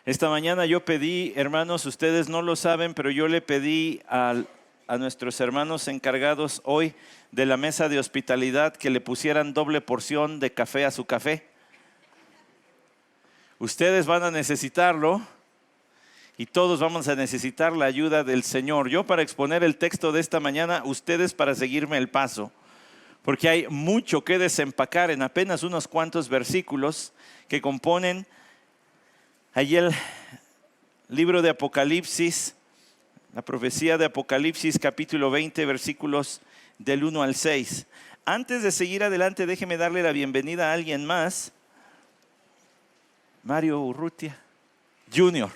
Esta mañana yo pedí, hermanos, ustedes no lo saben, pero yo le pedí a nuestros hermanos encargados hoy de la mesa de hospitalidad que le pusieran doble porción de café a su café. Ustedes van a necesitarlo y todos vamos a necesitar la ayuda del Señor. Yo para exponer el texto de esta mañana, ustedes para seguirme el paso, porque hay mucho que desempacar en apenas unos cuantos versículos que componen allí el libro de Apocalipsis, la profecía de Apocalipsis capítulo 20, versículos del 1 al 6. Antes de seguir adelante, déjeme darle la bienvenida a alguien más. Mario Urrutia Jr.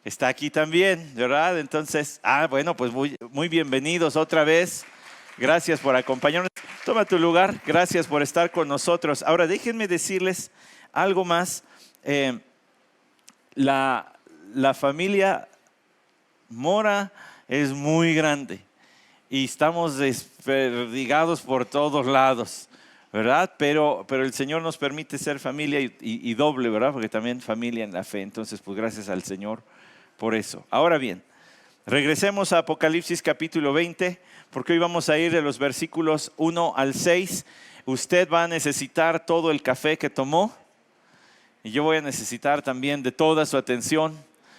está aquí también, ¿verdad? Entonces, bueno, pues muy bienvenidos otra vez. Gracias por acompañarnos. Toma tu lugar. Gracias por estar con nosotros. Ahora, déjenme decirles algo más. La familia Mora es muy grande y estamos desperdigados por todos lados, ¿verdad? Pero el Señor nos permite ser familia y doble, ¿verdad? Porque también familia en la fe. Entonces, pues gracias al Señor por eso. Ahora bien, regresemos a Apocalipsis capítulo 20, porque hoy vamos a ir de los versículos 1 al 6. Usted va a necesitar todo el café que tomó. Y yo voy a necesitar también de toda su atención,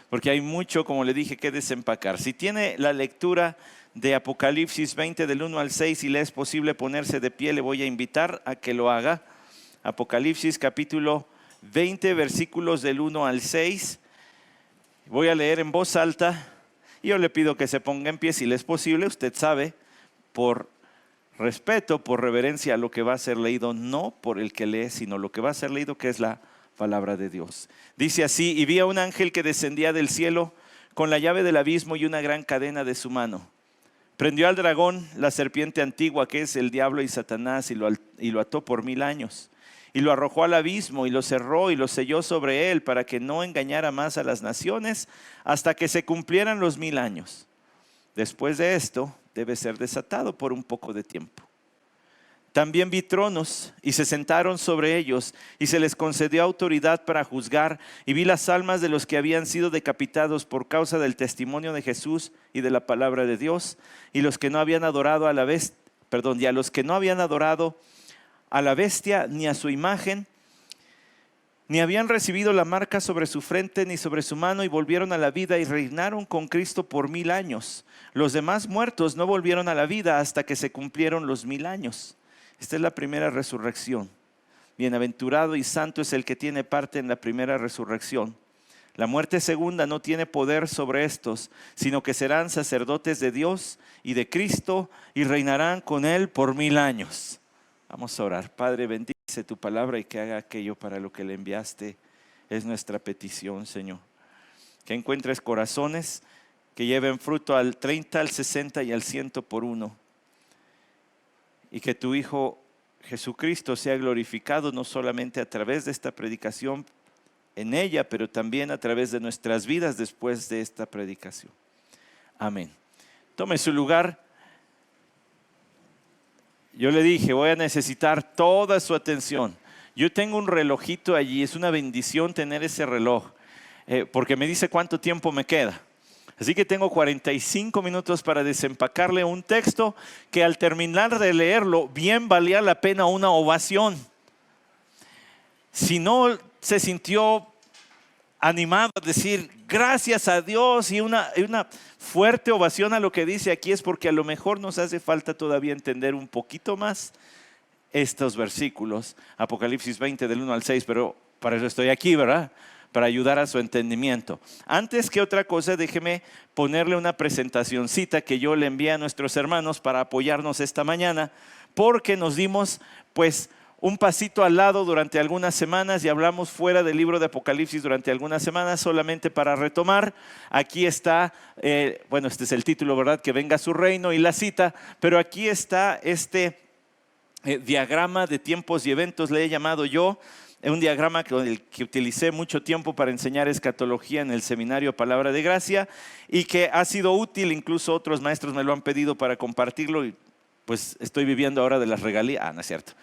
porque hay mucho, como le dije, que desempacar. Si tiene la lectura de Apocalipsis 20 del 1 al 6 y le es posible ponerse de pie, le voy a invitar a que lo haga. Apocalipsis capítulo 20, versículos del 1 al 6. Voy a leer en voz alta y yo le pido que se ponga en pie si le es posible. Usted sabe, por respeto, por reverencia a lo que va a ser leído, no por el que lee, sino lo que va a ser leído, que es la palabra de Dios. Dice así: y vi a un ángel que descendía del cielo con la llave del abismo y una gran cadena de su mano. Prendió al dragón, la serpiente antigua, que es el diablo y Satanás, y lo ató por 1000 años. Y lo arrojó al abismo y lo cerró y lo selló sobre él para que no engañara más a las naciones hasta que se cumplieran los 1000 años. Después de esto debe ser desatado por un poco de tiempo. También vi tronos y se sentaron sobre ellos y se les concedió autoridad para juzgar, y vi las almas de los que habían sido decapitados por causa del testimonio de Jesús y de la palabra de Dios, y los que no habían adorado a la bestia, y a los que no habían adorado a la bestia ni a su imagen, ni habían recibido la marca sobre su frente ni sobre su mano, y volvieron a la vida y reinaron con Cristo por 1000 años. Los demás muertos no volvieron a la vida hasta que se cumplieron los 1000 años. Esta es la primera resurrección. Bienaventurado y santo es el que tiene parte en la primera resurrección. La muerte segunda no tiene poder sobre estos, sino que serán sacerdotes de Dios y de Cristo y reinarán con Él por 1000 años. Vamos a orar. Padre, bendice tu palabra y que haga aquello para lo que le enviaste. Es nuestra petición, Señor. Que encuentres corazones que lleven fruto al 30, al 60 y al 100 por uno. Y que tu Hijo Jesucristo sea glorificado no solamente a través de esta predicación en ella, pero también a través de nuestras vidas después de esta predicación. Amén. Tome su lugar. Yo le dije, voy a necesitar toda su atención. Yo tengo un relojito allí, es una bendición tener ese reloj, porque me dice cuánto tiempo me queda. Así que tengo 45 minutos para desempacarle un texto que al terminar de leerlo, bien valía la pena una ovación. Si no se sintió animado a decir gracias a Dios y una fuerte ovación a lo que dice aquí, es porque a lo mejor nos hace falta todavía entender un poquito más estos versículos. Apocalipsis 20 del 1 al 6, pero para eso estoy aquí, ¿verdad? Para ayudar a su entendimiento. Antes que otra cosa, déjeme ponerle una presentacioncita que yo le envié a nuestros hermanos para apoyarnos esta mañana, porque nos dimos pues un pasito al lado durante algunas semanas y hablamos fuera del libro de Apocalipsis durante algunas semanas. Solamente para retomar, aquí está, este es el título, ¿verdad? Que venga su reino y la cita, pero aquí está este diagrama de tiempos y eventos, le he llamado yo. Es un diagrama que utilicé mucho tiempo para enseñar escatología en el seminario Palabra de Gracia y que ha sido útil, incluso otros maestros me lo han pedido para compartirlo y pues estoy viviendo ahora de las regalías. No es cierto.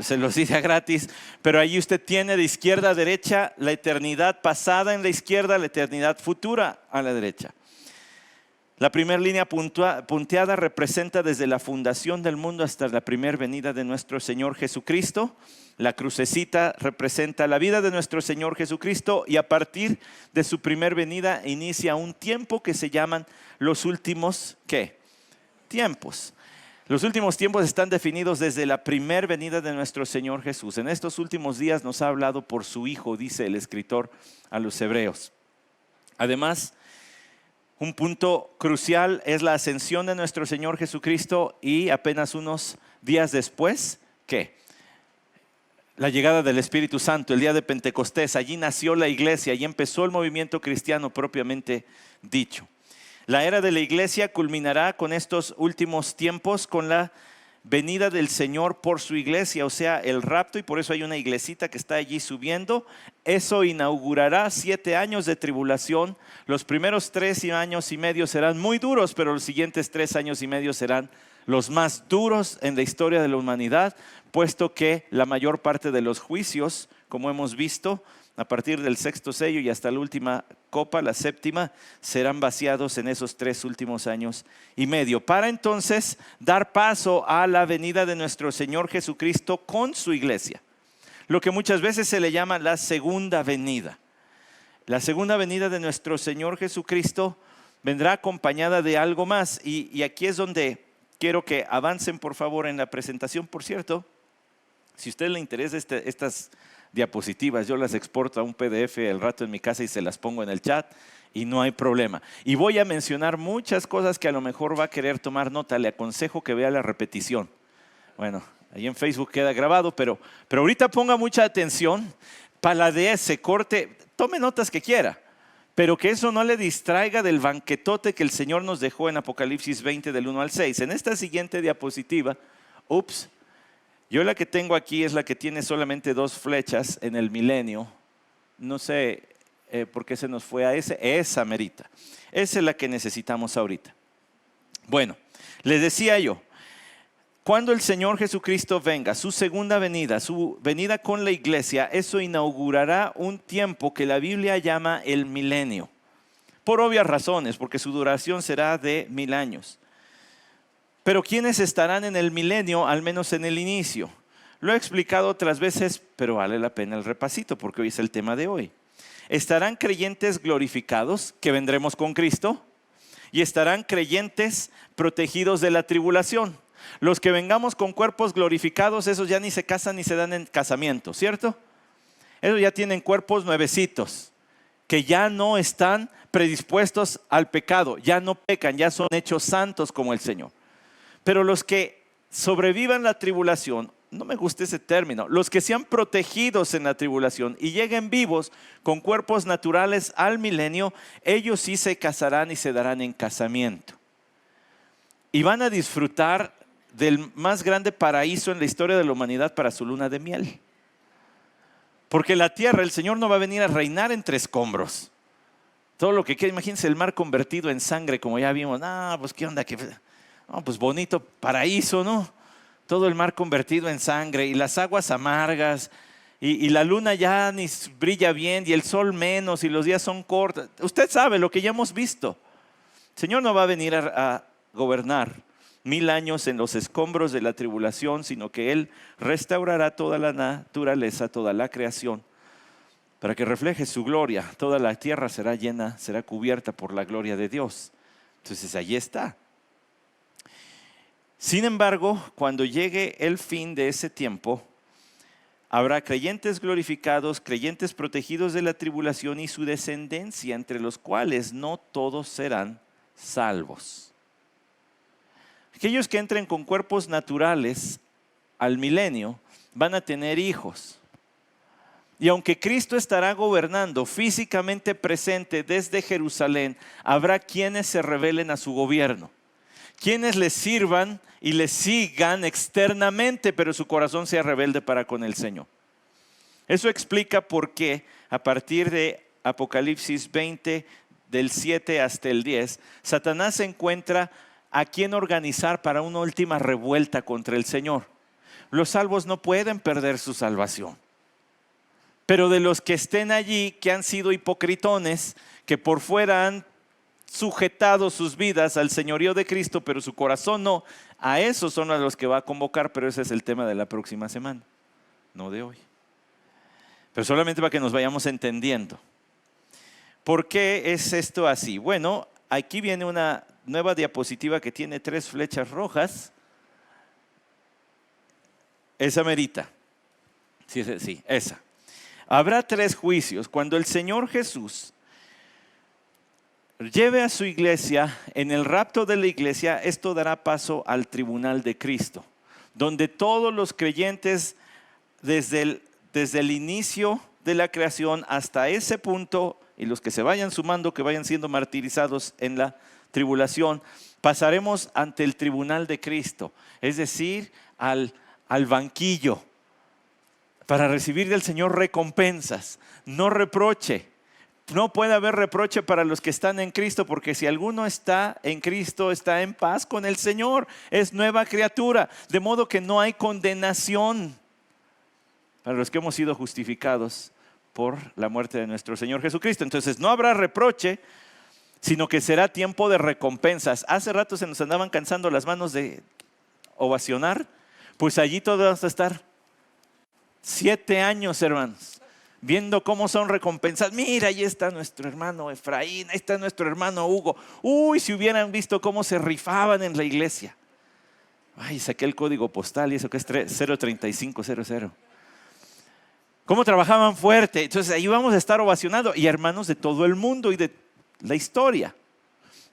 Se los di de gratis, pero ahí usted tiene de izquierda a derecha la eternidad pasada en la izquierda, la eternidad futura a la derecha. La primera línea punteada representa desde la fundación del mundo hasta la primera venida de nuestro Señor Jesucristo. La crucecita representa la vida de nuestro Señor Jesucristo y a partir de su primera venida inicia un tiempo que se llaman los últimos, ¿qué? Tiempos. Los últimos tiempos están definidos desde la primera venida de nuestro Señor Jesús. En estos últimos días nos ha hablado por su Hijo, dice el escritor a los Hebreos. Además, un punto crucial es la ascensión de nuestro Señor Jesucristo y apenas unos días después, ¿qué? La llegada del Espíritu Santo, el día de Pentecostés. Allí nació la iglesia, allí empezó el movimiento cristiano propiamente dicho. La era de la iglesia culminará con estos últimos tiempos, con la venida del Señor por su iglesia, o sea, el rapto, y por eso hay una iglesita que está allí subiendo. Eso inaugurará 7 años de tribulación. Los primeros 3 años y medio serán muy duros, pero los siguientes 3 años y medio serán los más duros en la historia de la humanidad, puesto que la mayor parte de los juicios, como hemos visto, a partir del 6º sello y hasta la última copa, la 7ª, serán vaciados en esos 3 últimos años y medio, para entonces dar paso a la venida de nuestro Señor Jesucristo con su iglesia, lo que muchas veces se le llama la segunda venida. La segunda venida de nuestro Señor Jesucristo vendrá acompañada de algo más, y aquí es donde quiero que avancen por favor en la presentación. Por cierto, si a usted le interesa estas diapositivas, yo las exporto a un PDF el rato en mi casa y se las pongo en el chat y no hay problema. Y voy a mencionar muchas cosas que a lo mejor va a querer tomar nota. Le aconsejo que vea la repetición. Bueno, ahí en Facebook queda grabado, pero ahorita ponga mucha atención, paladee, se corte, tome notas que quiera, pero que eso no le distraiga del banquetote que el Señor nos dejó en Apocalipsis 20 del 1 al 6. En esta siguiente diapositiva, yo la que tengo aquí es la que tiene solamente 2 flechas en el milenio. No sé por qué se nos fue a esa merita. Esa es la que necesitamos ahorita. Bueno, les decía yo, cuando el Señor Jesucristo venga, su segunda venida, su venida con la iglesia, eso inaugurará un tiempo que la Biblia llama el milenio. Por obvias razones, porque su duración será de 1000 años. Pero ¿quiénes estarán en el milenio, al menos en el inicio? Lo he explicado otras veces, pero vale la pena el repasito porque hoy es el tema de hoy. Estarán creyentes glorificados, que vendremos con Cristo, y estarán creyentes protegidos de la tribulación. Los que vengamos con cuerpos glorificados, esos ya ni se casan ni se dan en casamiento, ¿cierto? Esos ya tienen cuerpos nuevecitos, que ya no están predispuestos al pecado, ya no pecan, ya son hechos santos como el Señor. Pero los que sobrevivan la tribulación, no me gusta ese término, los que sean protegidos en la tribulación y lleguen vivos con cuerpos naturales al milenio, ellos sí se casarán y se darán en casamiento. Y van a disfrutar del más grande paraíso en la historia de la humanidad para su luna de miel. Porque la tierra, el Señor no va a venir a reinar entre escombros. Todo lo que queda, imagínense el mar convertido en sangre, como ya vimos. Pues qué onda, pues bonito paraíso, ¿no? Todo el mar convertido en sangre y las aguas amargas y la luna ya ni brilla bien y el sol menos y los días son cortos. Usted sabe lo que ya hemos visto. El Señor no va a venir a gobernar 1000 años en los escombros de la tribulación, sino que Él restaurará toda la naturaleza, toda la creación, para que refleje su gloria. Toda la tierra será llena, será cubierta por la gloria de Dios. Entonces allí está. Sin embargo, cuando llegue el fin de ese tiempo, habrá creyentes glorificados, creyentes protegidos de la tribulación y su descendencia, entre los cuales no todos serán salvos. Aquellos que entren con cuerpos naturales al milenio van a tener hijos. Y aunque Cristo estará gobernando físicamente presente desde Jerusalén, habrá quienes se rebelen a su gobierno, quienes le sirvan y le sigan externamente, pero su corazón sea rebelde para con el Señor. Eso explica por qué a partir de Apocalipsis 20, del 7 hasta el 10, Satanás se encuentra a quién organizar para una última revuelta contra el Señor. Los salvos no pueden perder su salvación. Pero de los que estén allí, que han sido hipocritones, que por fuera han sujetado sus vidas al señorío de Cristo, pero su corazón no, a esos son a los que va a convocar, pero ese es el tema de la próxima semana, no de hoy. Pero solamente para que nos vayamos entendiendo. ¿Por qué es esto así? Bueno, aquí viene una nueva diapositiva que tiene 3 flechas rojas. Esa merita. Sí, esa. Habrá 3 juicios. Cuando el Señor Jesús lleve a su iglesia, en el rapto de la iglesia, esto dará paso al tribunal de Cristo, donde todos los creyentes desde el inicio de la creación hasta ese punto, y los que se vayan sumando, que vayan siendo martirizados en la tribulación, pasaremos ante el tribunal de Cristo, es decir, al banquillo, para recibir del Señor recompensas, no reproche. No puede haber reproche para los que están en Cristo, porque si alguno está en Cristo, está en paz con el Señor, es nueva criatura, de modo que no hay condenación para los que hemos sido justificados por la muerte de nuestro Señor Jesucristo. Entonces no habrá reproche, sino que será tiempo de recompensas. Hace rato se nos andaban cansando las manos de ovacionar, pues allí todos vamos a estar 7 años, hermanos, viendo cómo son recompensas. Mira, ahí está nuestro hermano Efraín, ahí está nuestro hermano Hugo. Uy, si hubieran visto cómo se rifaban en la iglesia. Ay, saqué el código postal y eso que es 03500. Cómo trabajaban fuerte. Entonces ahí vamos a estar ovacionando. Y hermanos de todo el mundo y de la historia.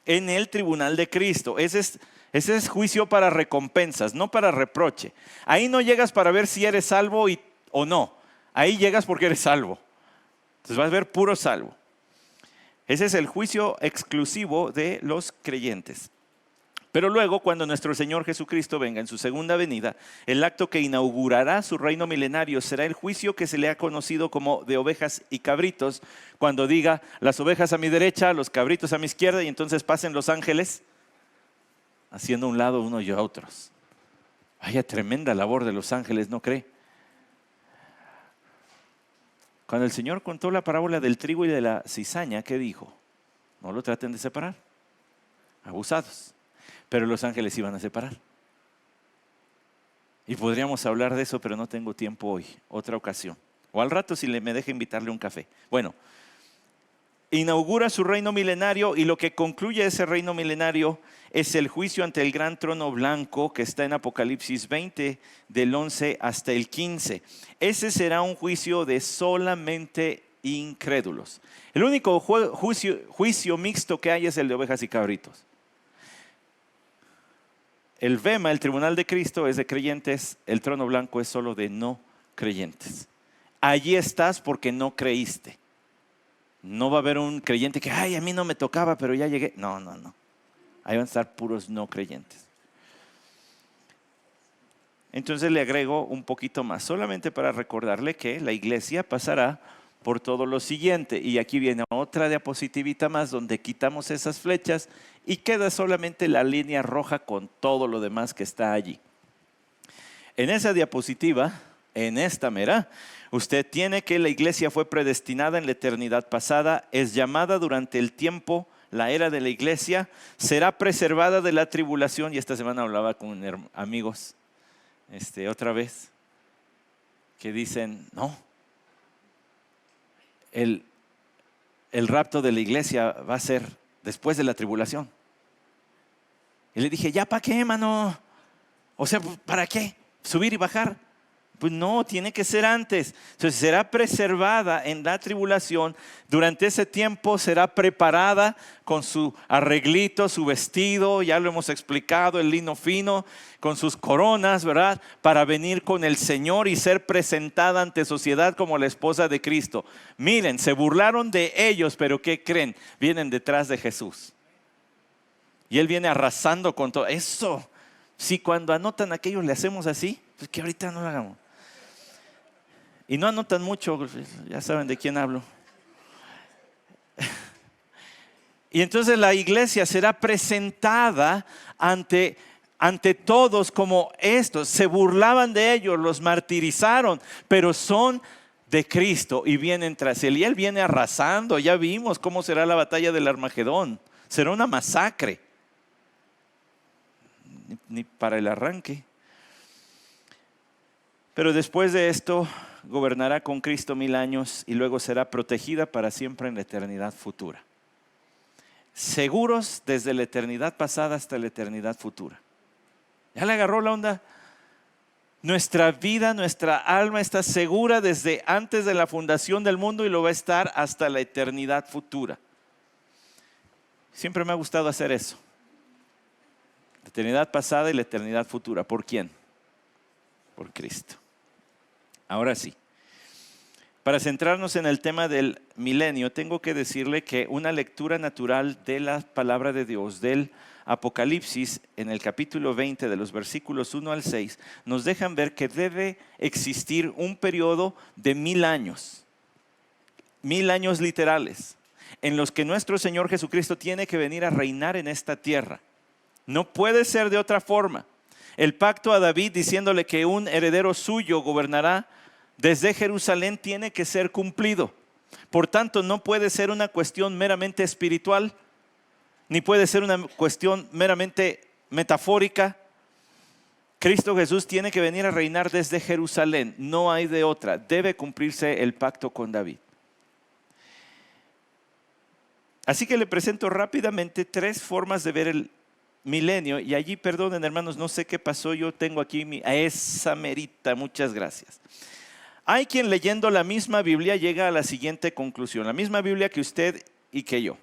En el tribunal de Cristo. Ese es juicio para recompensas, no para reproche. Ahí no llegas para ver si eres salvo o no. Ahí llegas porque eres salvo. Entonces vas a ver puro salvo. Ese es el juicio exclusivo de los creyentes. Pero luego, cuando nuestro Señor Jesucristo venga en su segunda venida, el acto que inaugurará su reino milenario será el juicio que se le ha conocido como de ovejas y cabritos, cuando diga, las ovejas a mi derecha, los cabritos a mi izquierda, y entonces pasen los ángeles haciendo un lado uno y otros. Vaya tremenda labor de los ángeles, ¿no cree? Cuando el Señor contó la parábola del trigo y de la cizaña, ¿qué dijo? No lo traten de separar, abusados. Pero los ángeles iban a separar. Y podríamos hablar de eso, pero no tengo tiempo hoy, otra ocasión. O al rato si me deja invitarle un café. Bueno, inaugura su reino milenario y lo que concluye ese reino milenario es el juicio ante el gran trono blanco que está en Apocalipsis 20, del 11 hasta el 15. Ese será un juicio de solamente incrédulos. El único juicio mixto que hay es el de ovejas y cabritos. El Bema, el tribunal de Cristo, es de creyentes, el trono blanco es solo de no creyentes. Allí estás porque no creíste. No va a haber un creyente que, ay, a mí no me tocaba, pero ya llegué. No. Ahí van a estar puros no creyentes. Entonces le agrego un poquito más, solamente para recordarle que la iglesia pasará por todo lo siguiente. Y aquí viene otra diapositivita más donde quitamos esas flechas y queda solamente la línea roja con todo lo demás que está allí. En esa diapositiva, en esta mera, usted tiene que la iglesia fue predestinada en la eternidad pasada, es llamada durante el tiempo, la era de la iglesia, será preservada de la tribulación. Y esta semana hablaba con amigos otra vez que dicen, no, el rapto de la iglesia va a ser después de la tribulación. Y le dije, ¿ya para qué, mano? O sea, ¿para qué? ¿Subir y bajar? Pues no, tiene que ser antes. Entonces será preservada en la tribulación. Durante ese tiempo será preparada con su arreglito, su vestido, ya lo hemos explicado, el lino fino, con sus coronas, ¿verdad? Para venir con el Señor y ser presentada ante sociedad como la esposa de Cristo. Miren, se burlaron de ellos, pero ¿qué creen? Vienen detrás de Jesús. Y Él viene arrasando con todo. Eso, si cuando anotan aquellos le hacemos así, pues que ahorita no lo hagamos. Y no anotan mucho, ya saben de quién hablo. Y entonces la iglesia será presentada ante todos como estos. Se burlaban de ellos, los martirizaron, pero son de Cristo y vienen tras Él. Y Él viene arrasando. Ya vimos cómo será la batalla del Armagedón. Será una masacre. Ni para el arranque. Pero después de esto, gobernará con Cristo 1000 años y luego será protegida para siempre en la eternidad futura. Seguros desde la eternidad pasada hasta la eternidad futura. ¿Ya le agarró la onda? Nuestra vida, nuestra alma está segura desde antes de la fundación del mundo y lo va a estar hasta la eternidad futura. Siempre me ha gustado hacer eso. La eternidad pasada y la eternidad futura. ¿Por quién? Por Cristo. Ahora sí. Para centrarnos en el tema del milenio, tengo que decirle que una lectura natural de la palabra de Dios, del Apocalipsis, en el capítulo 20, de los versículos 1 al 6, nos dejan ver que debe existir un periodo de 1000 años. 1000 años literales, en los que nuestro Señor Jesucristo tiene que venir a reinar en esta tierra. No puede ser de otra forma. El pacto a David diciéndole que un heredero suyo gobernará desde Jerusalén tiene que ser cumplido. Por tanto, no puede ser una cuestión meramente espiritual, ni puede ser una cuestión meramente metafórica. Cristo Jesús tiene que venir a reinar desde Jerusalén. No hay de otra. Debe cumplirse el pacto con David. Así que le presento rápidamente 3 formas de ver el milenio. Y allí, perdonen hermanos, no sé qué pasó. Yo tengo aquí a esa merita. Muchas gracias. Hay quien leyendo la misma Biblia llega a la siguiente conclusión. La misma Biblia que usted y que yo.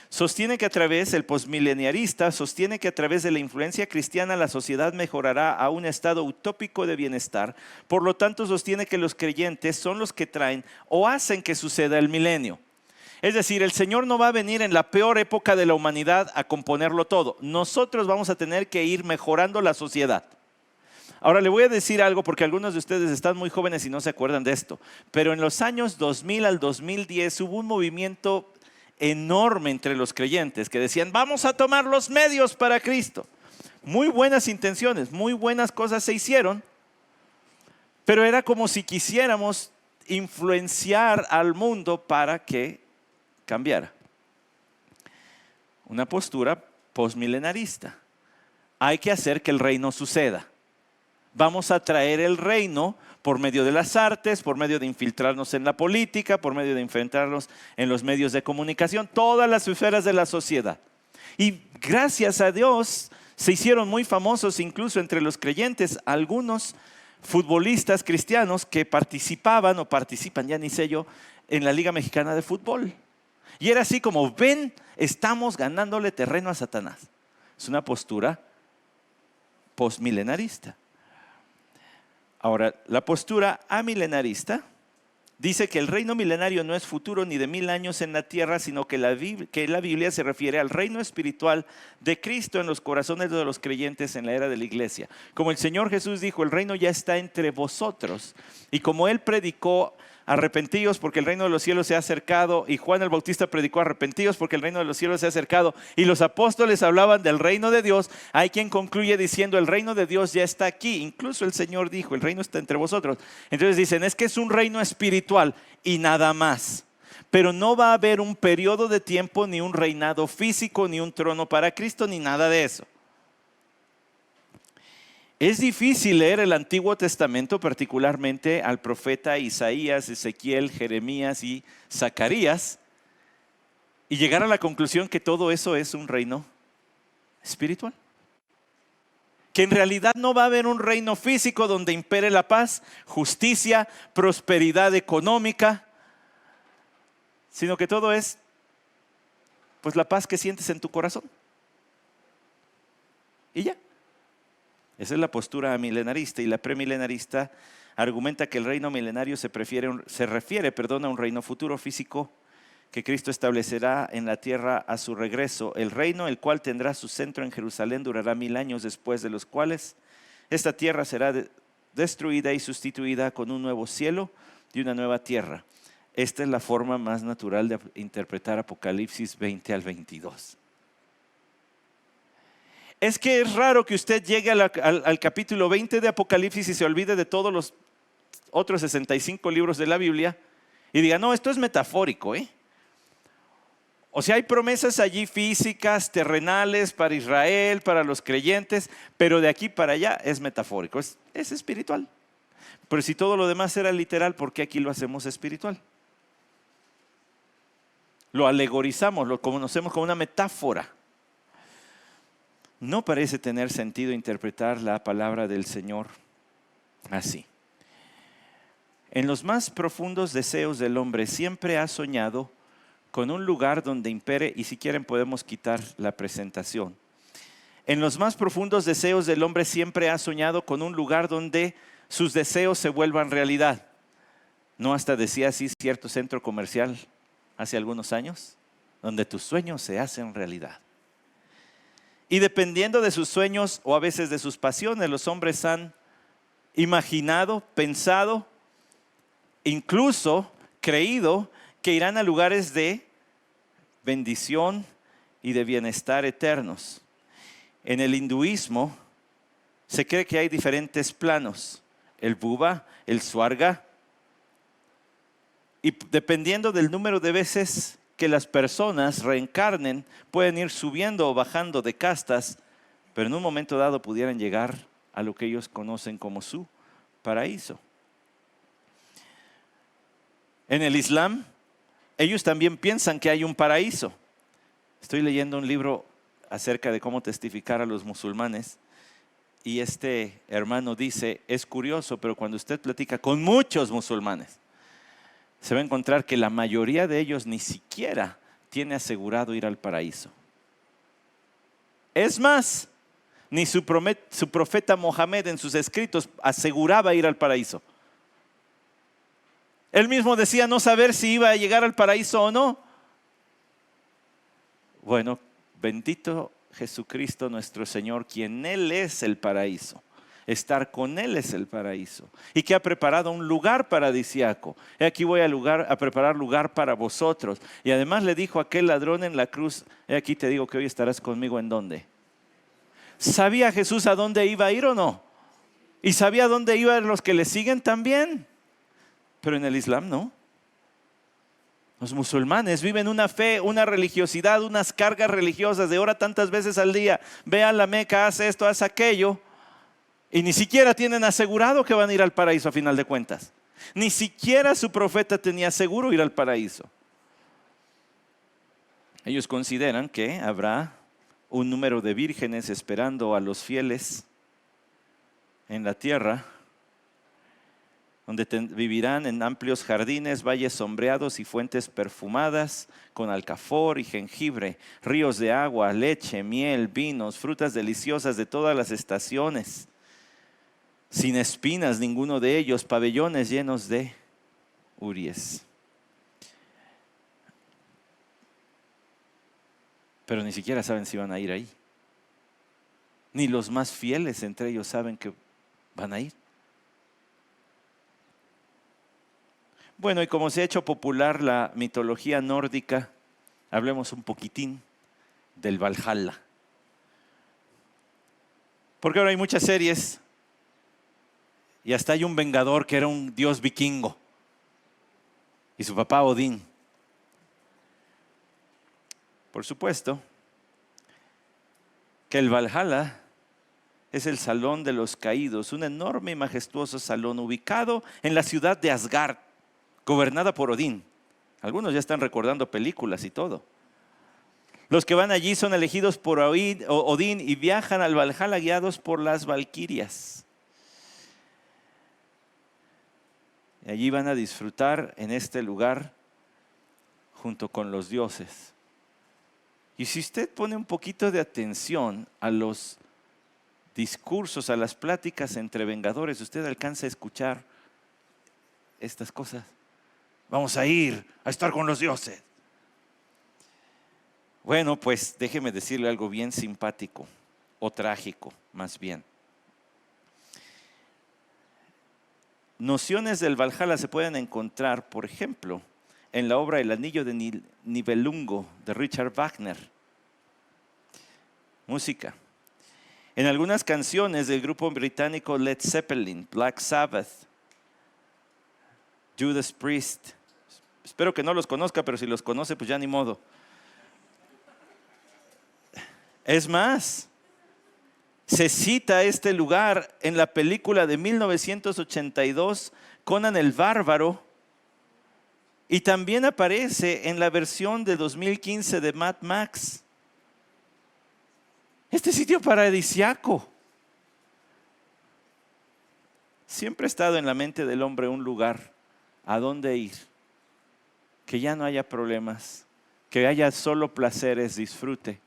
Sostiene que a través, el posmileniarista sostiene que a través de la influencia cristiana la sociedad mejorará a un estado utópico de bienestar. Por lo tanto, sostiene que los creyentes son los que traen o hacen que suceda el milenio. Es decir, el Señor no va a venir en la peor época de la humanidad a componerlo todo. Nosotros vamos a tener que ir mejorando la sociedad. Ahora le voy a decir algo porque algunos de ustedes están muy jóvenes y no se acuerdan de esto. Pero en los años 2000 al 2010 hubo un movimiento enorme entre los creyentes que decían, vamos a tomar los medios para Cristo. Muy buenas intenciones, muy buenas cosas se hicieron, pero era como si quisiéramos influenciar al mundo para que cambiara. Una postura postmilenarista. Hay que hacer que el reino suceda. Vamos a traer el reino por medio de las artes, por medio de infiltrarnos en la política, por medio de infiltrarnos en los medios de comunicación, todas las esferas de la sociedad. Y gracias a Dios se hicieron muy famosos incluso entre los creyentes algunos futbolistas cristianos que participaban o participan, ya ni sé yo, en la Liga Mexicana de Fútbol. Y era así como, ven, estamos ganándole terreno a Satanás. Es una postura postmilenarista. Ahora, la postura amilenarista dice que el reino milenario no es futuro ni de 1000 años en la tierra, sino que la Biblia se refiere al reino espiritual de Cristo en los corazones de los creyentes en la era de la iglesia. Como el Señor Jesús dijo, el reino ya está entre vosotros. Y como Él predicó, arrepentíos porque el reino de los cielos se ha acercado, y Juan el Bautista predicó, arrepentíos porque el reino de los cielos se ha acercado, y los apóstoles hablaban del reino de Dios. Hay quien concluye diciendo, el reino de Dios ya está aquí. Incluso el Señor dijo, el reino está entre vosotros. Entonces dicen, es que es un reino espiritual y nada más. Pero no va a haber un periodo de tiempo, ni un reinado físico, ni un trono para Cristo, ni nada de eso. Es difícil leer el Antiguo Testamento, particularmente al profeta Isaías, Ezequiel, Jeremías y Zacarías, y llegar a la conclusión que todo eso es un reino espiritual. Que en realidad no va a haber un reino físico donde impere la paz, justicia, prosperidad económica, sino que todo es pues la paz que sientes en tu corazón. Y ya. Esa es la postura milenarista, y la premilenarista argumenta que el reino milenario se refiere a un reino futuro físico que Cristo establecerá en la tierra a su regreso. El reino, el cual tendrá su centro en Jerusalén, durará 1000 años, después de los cuales esta tierra será destruida y sustituida con un nuevo cielo y una nueva tierra. esta es la forma más natural de interpretar Apocalipsis 20 al 22. Es que es raro que usted llegue al capítulo 20 de Apocalipsis y se olvide de todos los otros 65 libros de la Biblia y diga, no, esto es metafórico, ¿eh? O sea, hay promesas allí físicas, terrenales para Israel, para los creyentes, pero de aquí para allá es metafórico, es espiritual. Pero si todo lo demás era literal, ¿por qué aquí lo hacemos espiritual? Lo alegorizamos, lo conocemos como una metáfora. No parece tener sentido interpretar la palabra del Señor así. En los más profundos deseos del hombre siempre ha soñado con un lugar donde impere, y si quieren podemos quitar la presentación. En los más profundos deseos del hombre siempre ha soñado con un lugar donde sus deseos se vuelvan realidad. ¿No hasta decía así cierto centro comercial hace algunos años? Donde tus sueños se hacen realidad. Y dependiendo de sus sueños o a veces de sus pasiones, los hombres han imaginado, pensado, incluso creído que irán a lugares de bendición y de bienestar eternos. En el hinduismo se cree que hay diferentes planos, el Bhuva, el Swarga, y dependiendo del número de veces que las personas reencarnen, pueden ir subiendo o bajando de castas, pero en un momento dado pudieran llegar a lo que ellos conocen como su paraíso. En el Islam, ellos también piensan que hay un paraíso. Estoy leyendo un libro acerca de cómo testificar a los musulmanes y este hermano dice, es curioso, pero cuando usted platica con muchos musulmanes, se va a encontrar que la mayoría de ellos ni siquiera tiene asegurado ir al paraíso. Es más, ni su profeta Mohammed en sus escritos aseguraba ir al paraíso. Él mismo decía no saber si iba a llegar al paraíso o no. Bueno, bendito Jesucristo nuestro Señor, quien Él es el paraíso. Estar con Él es el paraíso. Y que ha preparado un lugar paradisíaco. He aquí voy a preparar lugar para vosotros. Y además le dijo a aquel ladrón en la cruz, he aquí te digo que hoy estarás conmigo ¿en dónde? ¿Sabía Jesús a dónde iba a ir o no? ¿Y sabía a dónde iban los que le siguen también? Pero en el Islam no. Los musulmanes viven una fe, una religiosidad, unas cargas religiosas de ora tantas veces al día. Ve a la Meca, haz esto, haz aquello. Y ni siquiera tienen asegurado que van a ir al paraíso a final de cuentas. Ni siquiera su profeta tenía seguro ir al paraíso. Ellos consideran que habrá un número de vírgenes esperando a los fieles en la tierra, donde vivirán en amplios jardines, valles sombreados y fuentes perfumadas con alcafor y jengibre, ríos de agua, leche, miel, vinos, frutas deliciosas de todas las estaciones, sin espinas ninguno de ellos, pabellones llenos de huríes. Pero ni siquiera saben si van a ir ahí. Ni los más fieles entre ellos saben que van a ir. Bueno, y como se ha hecho popular la mitología nórdica, hablemos un poquitín del Valhalla. Porque ahora hay muchas series y hasta hay un vengador que era un dios vikingo y su papá Odín. Por supuesto que el Valhalla es el salón de los caídos, un enorme y majestuoso salón ubicado en la ciudad de Asgard, gobernada por Odín. Algunos ya están recordando películas y todo. Los que van allí son elegidos por Odín y viajan al Valhalla guiados por las valquirias. Y allí van a disfrutar en este lugar junto con los dioses. Y si usted pone un poquito de atención a los discursos, a las pláticas entre vengadores, usted alcanza a escuchar estas cosas. Vamos a ir a estar con los dioses. Bueno, pues déjeme decirle algo bien simpático o trágico, más bien. Nociones del Valhalla se pueden encontrar, por ejemplo, en la obra El Anillo de Nibelungo de Richard Wagner. Música. En algunas canciones del grupo británico Led Zeppelin, Black Sabbath, Judas Priest. Espero que no los conozca, pero si los conoce, pues ya ni modo. Es más, se cita este lugar en la película de 1982, Conan el Bárbaro, y también aparece en la versión de 2015 de Mad Max. Este sitio paradisiaco. Siempre ha estado en la mente del hombre un lugar a donde ir, que ya no haya problemas, que haya solo placeres, disfrute.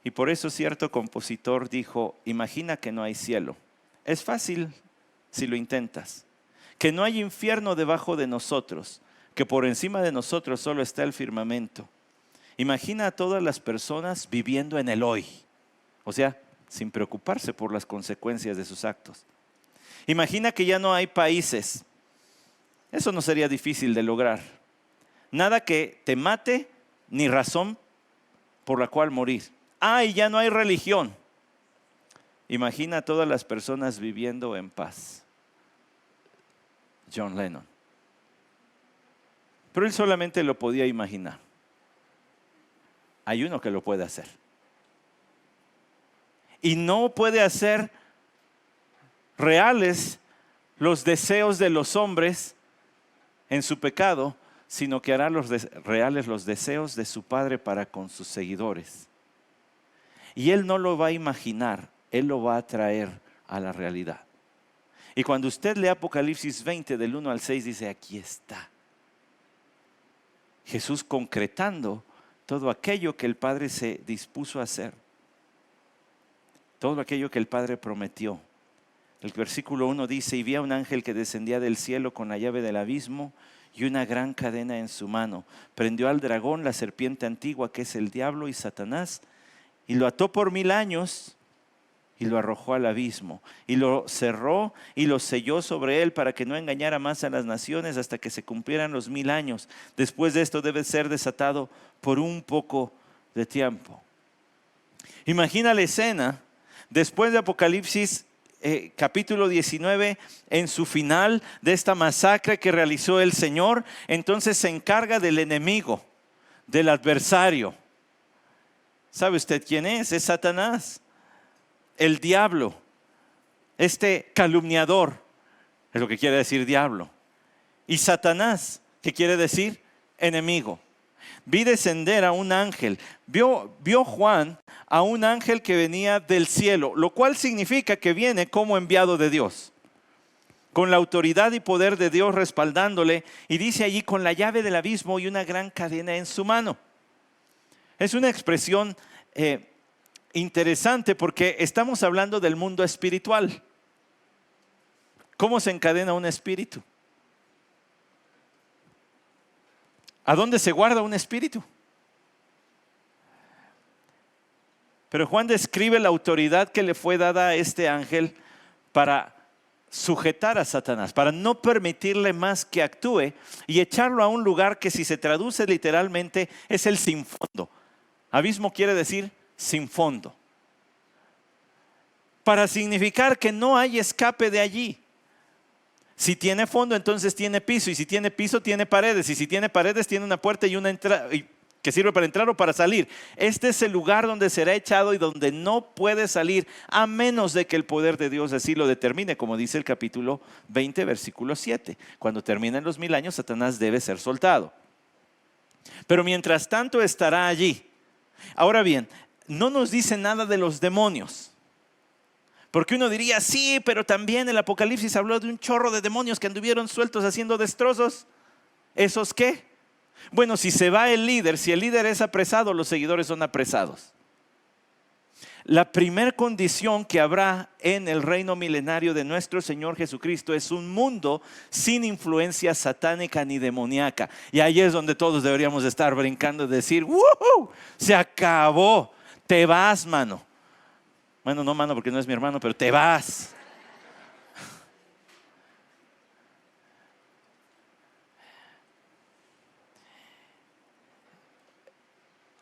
Y por eso cierto compositor dijo, imagina que no hay cielo. Es fácil si lo intentas. Que no hay infierno debajo de nosotros, que por encima de nosotros solo está el firmamento. Imagina a todas las personas viviendo en el hoy, o sea, sin preocuparse por las consecuencias de sus actos. Imagina que ya no hay países. Eso no sería difícil de lograr. Nada que te mate, ni razón por la cual morir. Y ya no hay religión. Imagina a todas las personas viviendo en paz. John Lennon. Pero él solamente lo podía imaginar. Hay uno que lo puede hacer. Y no puede hacer reales los deseos de los hombres en su pecado, sino que hará reales los deseos de su Padre para con sus seguidores. Y Él no lo va a imaginar, Él lo va a traer a la realidad. Y cuando usted lee Apocalipsis 20 del 1 al 6, dice, aquí está. Jesús concretando todo aquello que el Padre se dispuso a hacer. Todo aquello que el Padre prometió. El versículo 1 dice, y vi a un ángel que descendía del cielo con la llave del abismo y una gran cadena en su mano. Prendió al dragón, la serpiente antigua, que es el diablo y Satanás, y lo ató por 1000 años y lo arrojó al abismo. Y lo cerró y lo selló sobre él para que no engañara más a las naciones hasta que se cumplieran los 1000 años. Después de esto debe ser desatado por un poco de tiempo. Imagina la escena después de Apocalipsis capítulo 19, en su final de esta masacre que realizó el Señor. Entonces se encarga del enemigo, del adversario. ¿Sabe usted quién es? Es Satanás, el diablo, este calumniador, es lo que quiere decir diablo. Y Satanás, ¿qué quiere decir? Enemigo. Vi descender a un ángel. Vio Juan a un ángel que venía del cielo, lo cual significa que viene como enviado de Dios, con la autoridad y poder de Dios respaldándole, y dice allí, con la llave del abismo y una gran cadena en su mano. Es una expresión interesante porque estamos hablando del mundo espiritual. ¿Cómo se encadena un espíritu? ¿A dónde se guarda un espíritu? Pero Juan describe la autoridad que le fue dada a este ángel para sujetar a Satanás, para no permitirle más que actúe y echarlo a un lugar que, si se traduce literalmente, es el sin fondo. Abismo quiere decir sin fondo, para significar que no hay escape de allí. Si tiene fondo, entonces tiene piso, y si tiene piso, tiene paredes, y si tiene paredes, tiene una puerta y una entrada que sirve para entrar o para salir. Este es el lugar donde será echado y donde no puede salir, a menos de que el poder de Dios así lo determine, como dice el capítulo 20, versículo 7. Cuando terminen los 1000 años, Satanás debe ser soltado. Pero mientras tanto estará allí. Ahora bien, no nos dice nada de los demonios. Porque uno diría, sí, pero también el Apocalipsis habló de un chorro de demonios que anduvieron sueltos haciendo destrozos. ¿Esos qué? Bueno, si se va el líder, si el líder es apresado, los seguidores son apresados. La primera condición que habrá en el reino milenario de nuestro Señor Jesucristo es un mundo sin influencia satánica ni demoníaca. Y ahí es donde todos deberíamos estar brincando y decir, ¡woohoo! Se acabó, te vas, mano. Bueno, no, mano, porque no es mi hermano, pero te vas.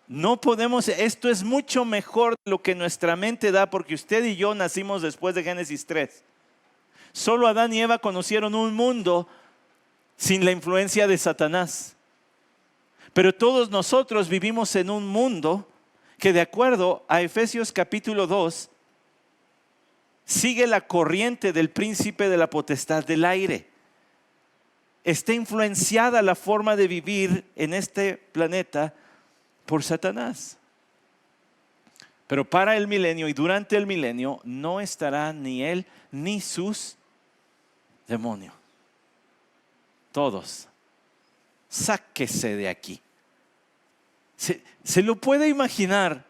No podemos, esto es mucho mejor de lo que nuestra mente da, porque usted y yo nacimos después de Génesis 3. Solo Adán y Eva conocieron un mundo sin la influencia de Satanás. Pero todos nosotros vivimos en un mundo que, de acuerdo a Efesios capítulo 2, sigue la corriente del príncipe de la potestad del aire. Está influenciada la forma de vivir en este planeta por Satanás. Pero para el milenio y durante el milenio no estará ni él ni sus demonios. Todos. Sáquese de aquí. ¿Se lo puede imaginar?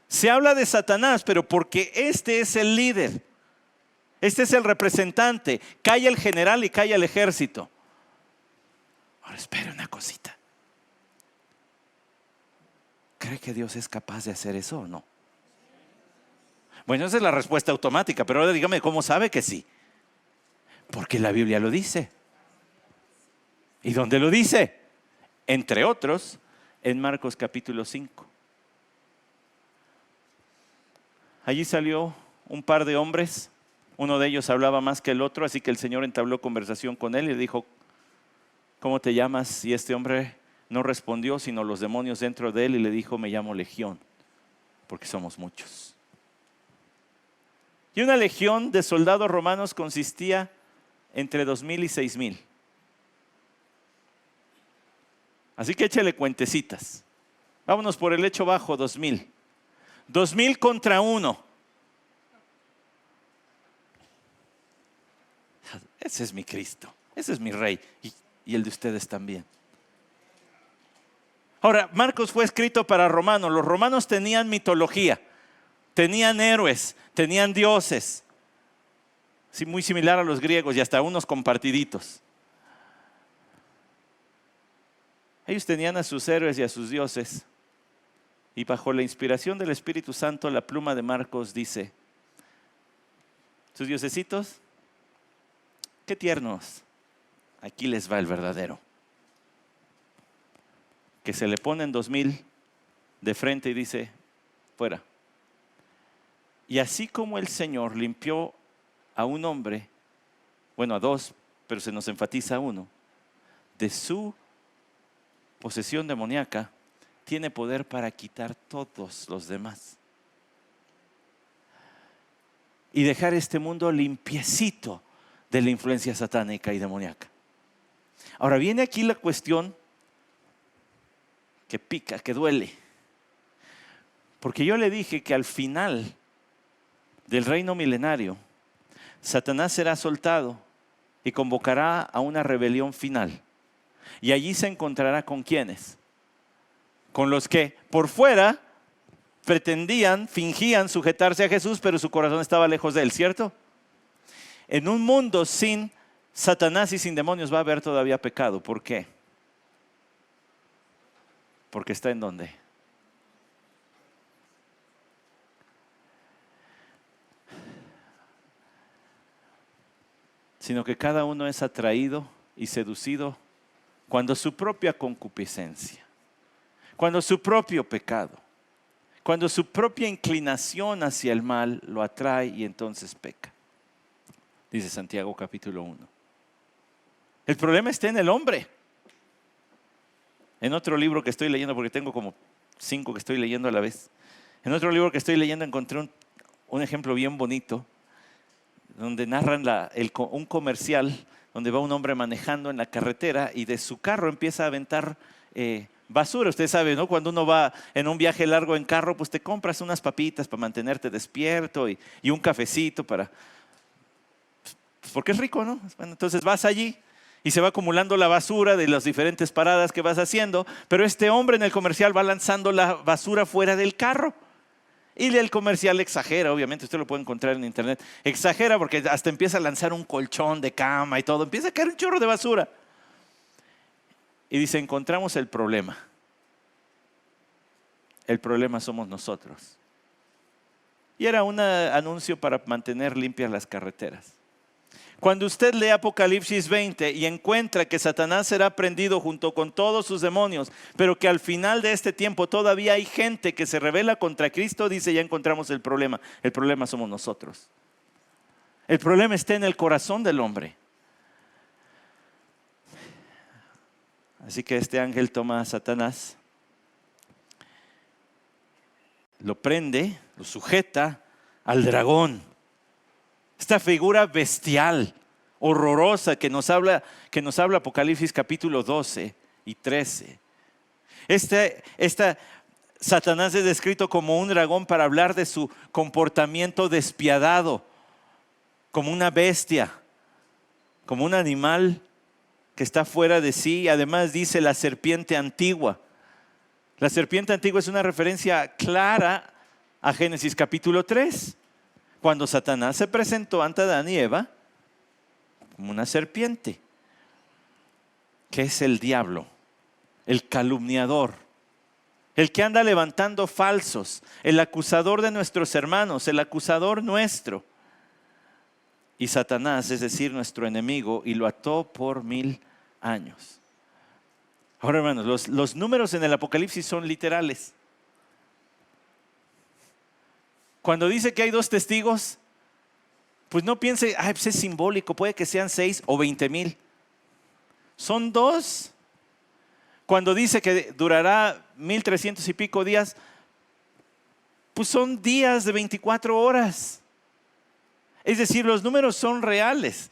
Se habla de Satanás, pero porque este es el líder. Este es el representante. Calla el general y calla el ejército. Ahora espere una cosita. ¿Cree que Dios es capaz de hacer eso o no? Bueno, esa es la respuesta automática, pero ahora dígame, ¿cómo sabe que sí? Porque la Biblia lo dice. ¿Y dónde lo dice? Entre otros, en Marcos capítulo 5. Allí salió un par de hombres. Uno de ellos hablaba más que el otro, así que el Señor entabló conversación con él y le dijo: ¿cómo te llamas? Y este hombre no respondió, sino los demonios dentro de él, y le dijo: me llamo Legión, porque somos muchos. Y una legión de soldados romanos consistía entre 2,000 y 6,000. Así que échale cuentecitas. Vámonos por el hecho bajo, 2,000. 2,000 contra 1. Ese es mi Cristo, ese es mi Rey, y el de ustedes también. Ahora, Marcos fue escrito para romanos. Los romanos tenían mitología, tenían héroes, tenían dioses. Sí, muy similar a los griegos y hasta unos compartiditos. Ellos tenían a sus héroes y a sus dioses. Y bajo la inspiración del Espíritu Santo, la pluma de Marcos dice: sus diosecitos, qué tiernos, aquí les va el verdadero. Que se le ponen 2,000 de frente y dice: fuera. Y así como el Señor limpió a un hombre, bueno, a dos, pero se nos enfatiza a uno, de su posesión demoníaca, tiene poder para quitar todos los demás y dejar este mundo limpiecito de la influencia satánica y demoníaca. Ahora viene aquí la cuestión que pica, que duele, porque yo le dije que al final del reino milenario, Satanás será soltado y convocará a una rebelión final. Y allí se encontrará con ¿quiénes? Con los que por fuera pretendían, fingían sujetarse a Jesús, pero su corazón estaba lejos de él, ¿cierto? En un mundo sin Satanás y sin demonios va a haber todavía pecado. ¿Por qué? Porque está en ¿dónde? Sino que cada uno es atraído y seducido cuando su propia concupiscencia, cuando su propio pecado, cuando su propia inclinación hacia el mal lo atrae y entonces peca. Dice Santiago capítulo 1. El problema está en el hombre. En otro libro que estoy leyendo, porque tengo como 5 que estoy leyendo a la vez. En otro libro que estoy leyendo encontré un ejemplo bien bonito, donde narran un comercial donde va un hombre manejando en la carretera y de su carro empieza a aventar basura. Usted sabe, ¿no? Cuando uno va en un viaje largo en carro, pues te compras unas papitas para mantenerte despierto y un cafecito pues porque es rico, ¿no? Bueno, entonces vas allí y se va acumulando la basura de las diferentes paradas que vas haciendo, pero este hombre en el comercial va lanzando la basura fuera del carro. Y el comercial exagera, obviamente usted lo puede encontrar en internet. Exagera porque hasta empieza a lanzar un colchón de cama y todo. Empieza a caer un chorro de basura. Y dice: encontramos el problema. El problema somos nosotros. Y era un anuncio para mantener limpias las carreteras. Cuando usted lee Apocalipsis 20 y encuentra que Satanás será prendido junto con todos sus demonios, pero que al final de este tiempo todavía hay gente que se rebela contra Cristo, dice, ya encontramos el problema. El problema somos nosotros. El problema está en el corazón del hombre. Así que este ángel toma a Satanás, lo prende, lo sujeta al dragón. Esta figura bestial, horrorosa que nos habla Apocalipsis capítulo 12 y 13. Satanás es descrito como un dragón para hablar de su comportamiento despiadado, como una bestia, como un animal que está fuera de sí. Además dice la serpiente antigua. La serpiente antigua es una referencia clara a Génesis capítulo 3. Cuando Satanás se presentó ante Adán y Eva como una serpiente, que es el diablo, el calumniador, el que anda levantando falsos, el acusador de nuestros hermanos, el acusador nuestro. Y Satanás, es decir, nuestro enemigo, y lo ató por 1000 años. Ahora, hermanos, los números en el Apocalipsis son literales. Cuando dice que hay 2 testigos, pues no piense, pues es simbólico, puede que sean 6 o 20,000. Son 2. Cuando dice que durará 1300 y pico días, pues son días de 24 horas. Es decir, los números son reales.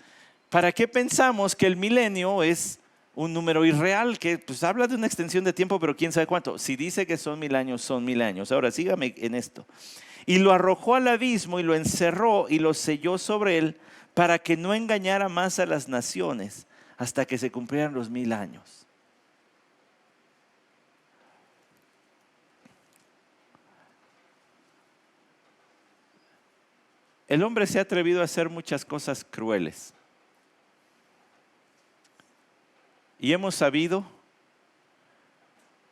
¿Para qué pensamos que el milenio es un número irreal? Que pues habla de una extensión de tiempo, pero quién sabe cuánto. Si dice que son 1000 años, son 1000 años. Ahora sígame en esto. Y lo arrojó al abismo y lo encerró y lo selló sobre él para que no engañara más a las naciones hasta que se cumplieran los 1000 años. El hombre se ha atrevido a hacer muchas cosas crueles. Y hemos sabido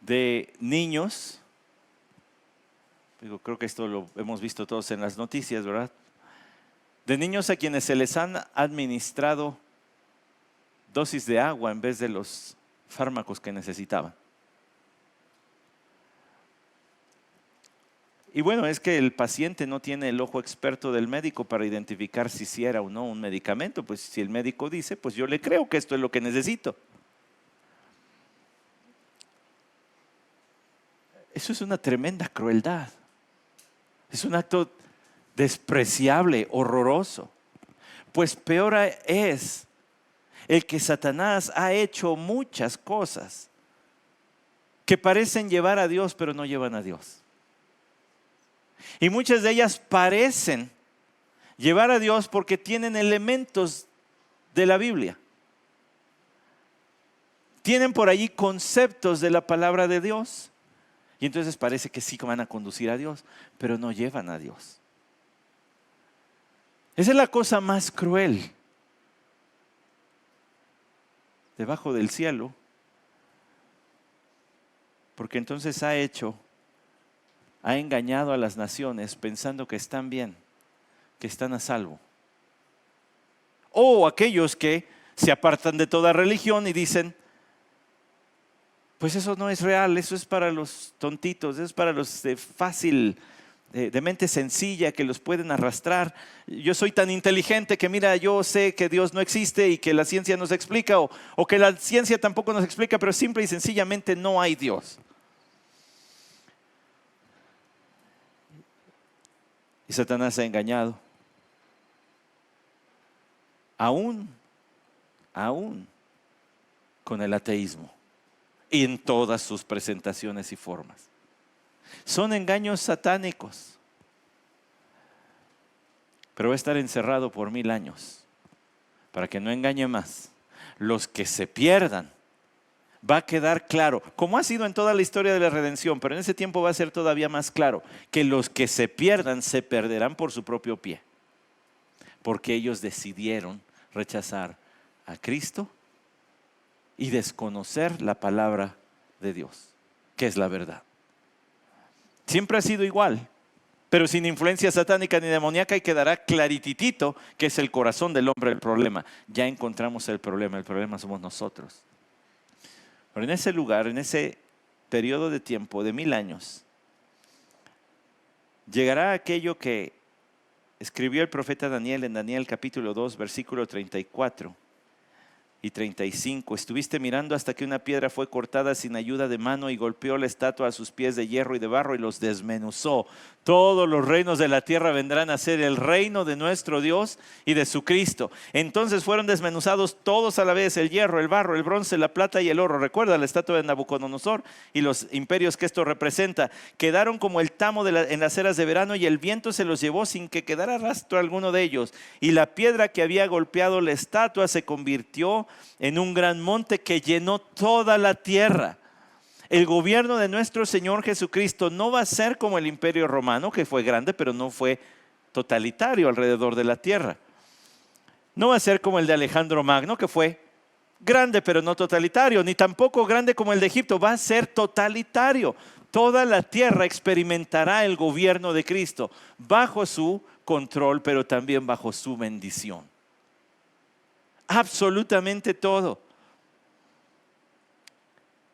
de niños, creo que esto lo hemos visto todos en las noticias, ¿verdad? De niños a quienes se les han administrado dosis de agua en vez de los fármacos que necesitaban. Y bueno, es que el paciente no tiene el ojo experto del médico para identificar si era o no un medicamento. Pues si el médico dice, pues yo le creo que esto es lo que necesito. Eso es una tremenda crueldad. Es un acto despreciable, horroroso. Pues peor es el que Satanás ha hecho muchas cosas que parecen llevar a Dios, pero no llevan a Dios. Y muchas de ellas parecen llevar a Dios porque tienen elementos de la Biblia. Tienen por allí conceptos de la palabra de Dios. Y entonces parece que sí van a conducir a Dios, pero no llevan a Dios. Esa es la cosa más cruel debajo del cielo, porque entonces ha engañado a las naciones pensando que están bien, que están a salvo. O aquellos que se apartan de toda religión y dicen, pues eso no es real, eso es para los tontitos, eso es para los de fácil, de mente sencilla, que los pueden arrastrar. Yo soy tan inteligente que mira, yo sé que Dios no existe y que la ciencia nos explica, o que la ciencia tampoco nos explica, pero simple y sencillamente no hay Dios. Y Satanás ha engañado. Aún con el ateísmo. Y en todas sus presentaciones y formas. Son engaños satánicos. Pero va a estar encerrado por 1000 años. Para que no engañe más. Los que se pierdan, va a quedar claro, como ha sido en toda la historia de la redención, pero en ese tiempo va a ser todavía más claro, que los que se pierdan se perderán por su propio pie. Porque ellos decidieron rechazar a Cristo y desconocer la palabra de Dios, que es la verdad. Siempre ha sido igual. pero sin influencia satánica ni demoníaca, y quedará clarititito que es el corazón del hombre el problema. Ya encontramos el problema somos nosotros. Pero en ese lugar, en ese periodo de tiempo de 1000 años, llegará aquello que escribió el profeta Daniel en Daniel capítulo 2, versículo 34 y 35. Estuviste mirando hasta que una piedra fue cortada sin ayuda de mano y golpeó la estatua a sus pies de hierro y de barro y los desmenuzó. Todos los reinos de la tierra vendrán a ser el reino de nuestro Dios y de su Cristo. Entonces fueron desmenuzados todos a la vez: el hierro, el barro, el bronce, la plata y el oro. Recuerda la estatua de Nabucodonosor y los imperios que esto representa. Quedaron como el tamo en las eras de verano, y el viento se los llevó sin que quedara rastro alguno de ellos. Y la piedra que había golpeado la estatua se convirtió en un gran monte que llenó toda la tierra. El gobierno de nuestro Señor Jesucristo no va a ser como el Imperio Romano, que fue grande pero no fue totalitario alrededor de la tierra. No va a ser como el de Alejandro Magno, que fue grande pero no totalitario, ni tampoco grande como el de Egipto. Va a ser totalitario. Toda la tierra experimentará el gobierno de Cristo bajo su control, pero también bajo su bendición. Absolutamente todo.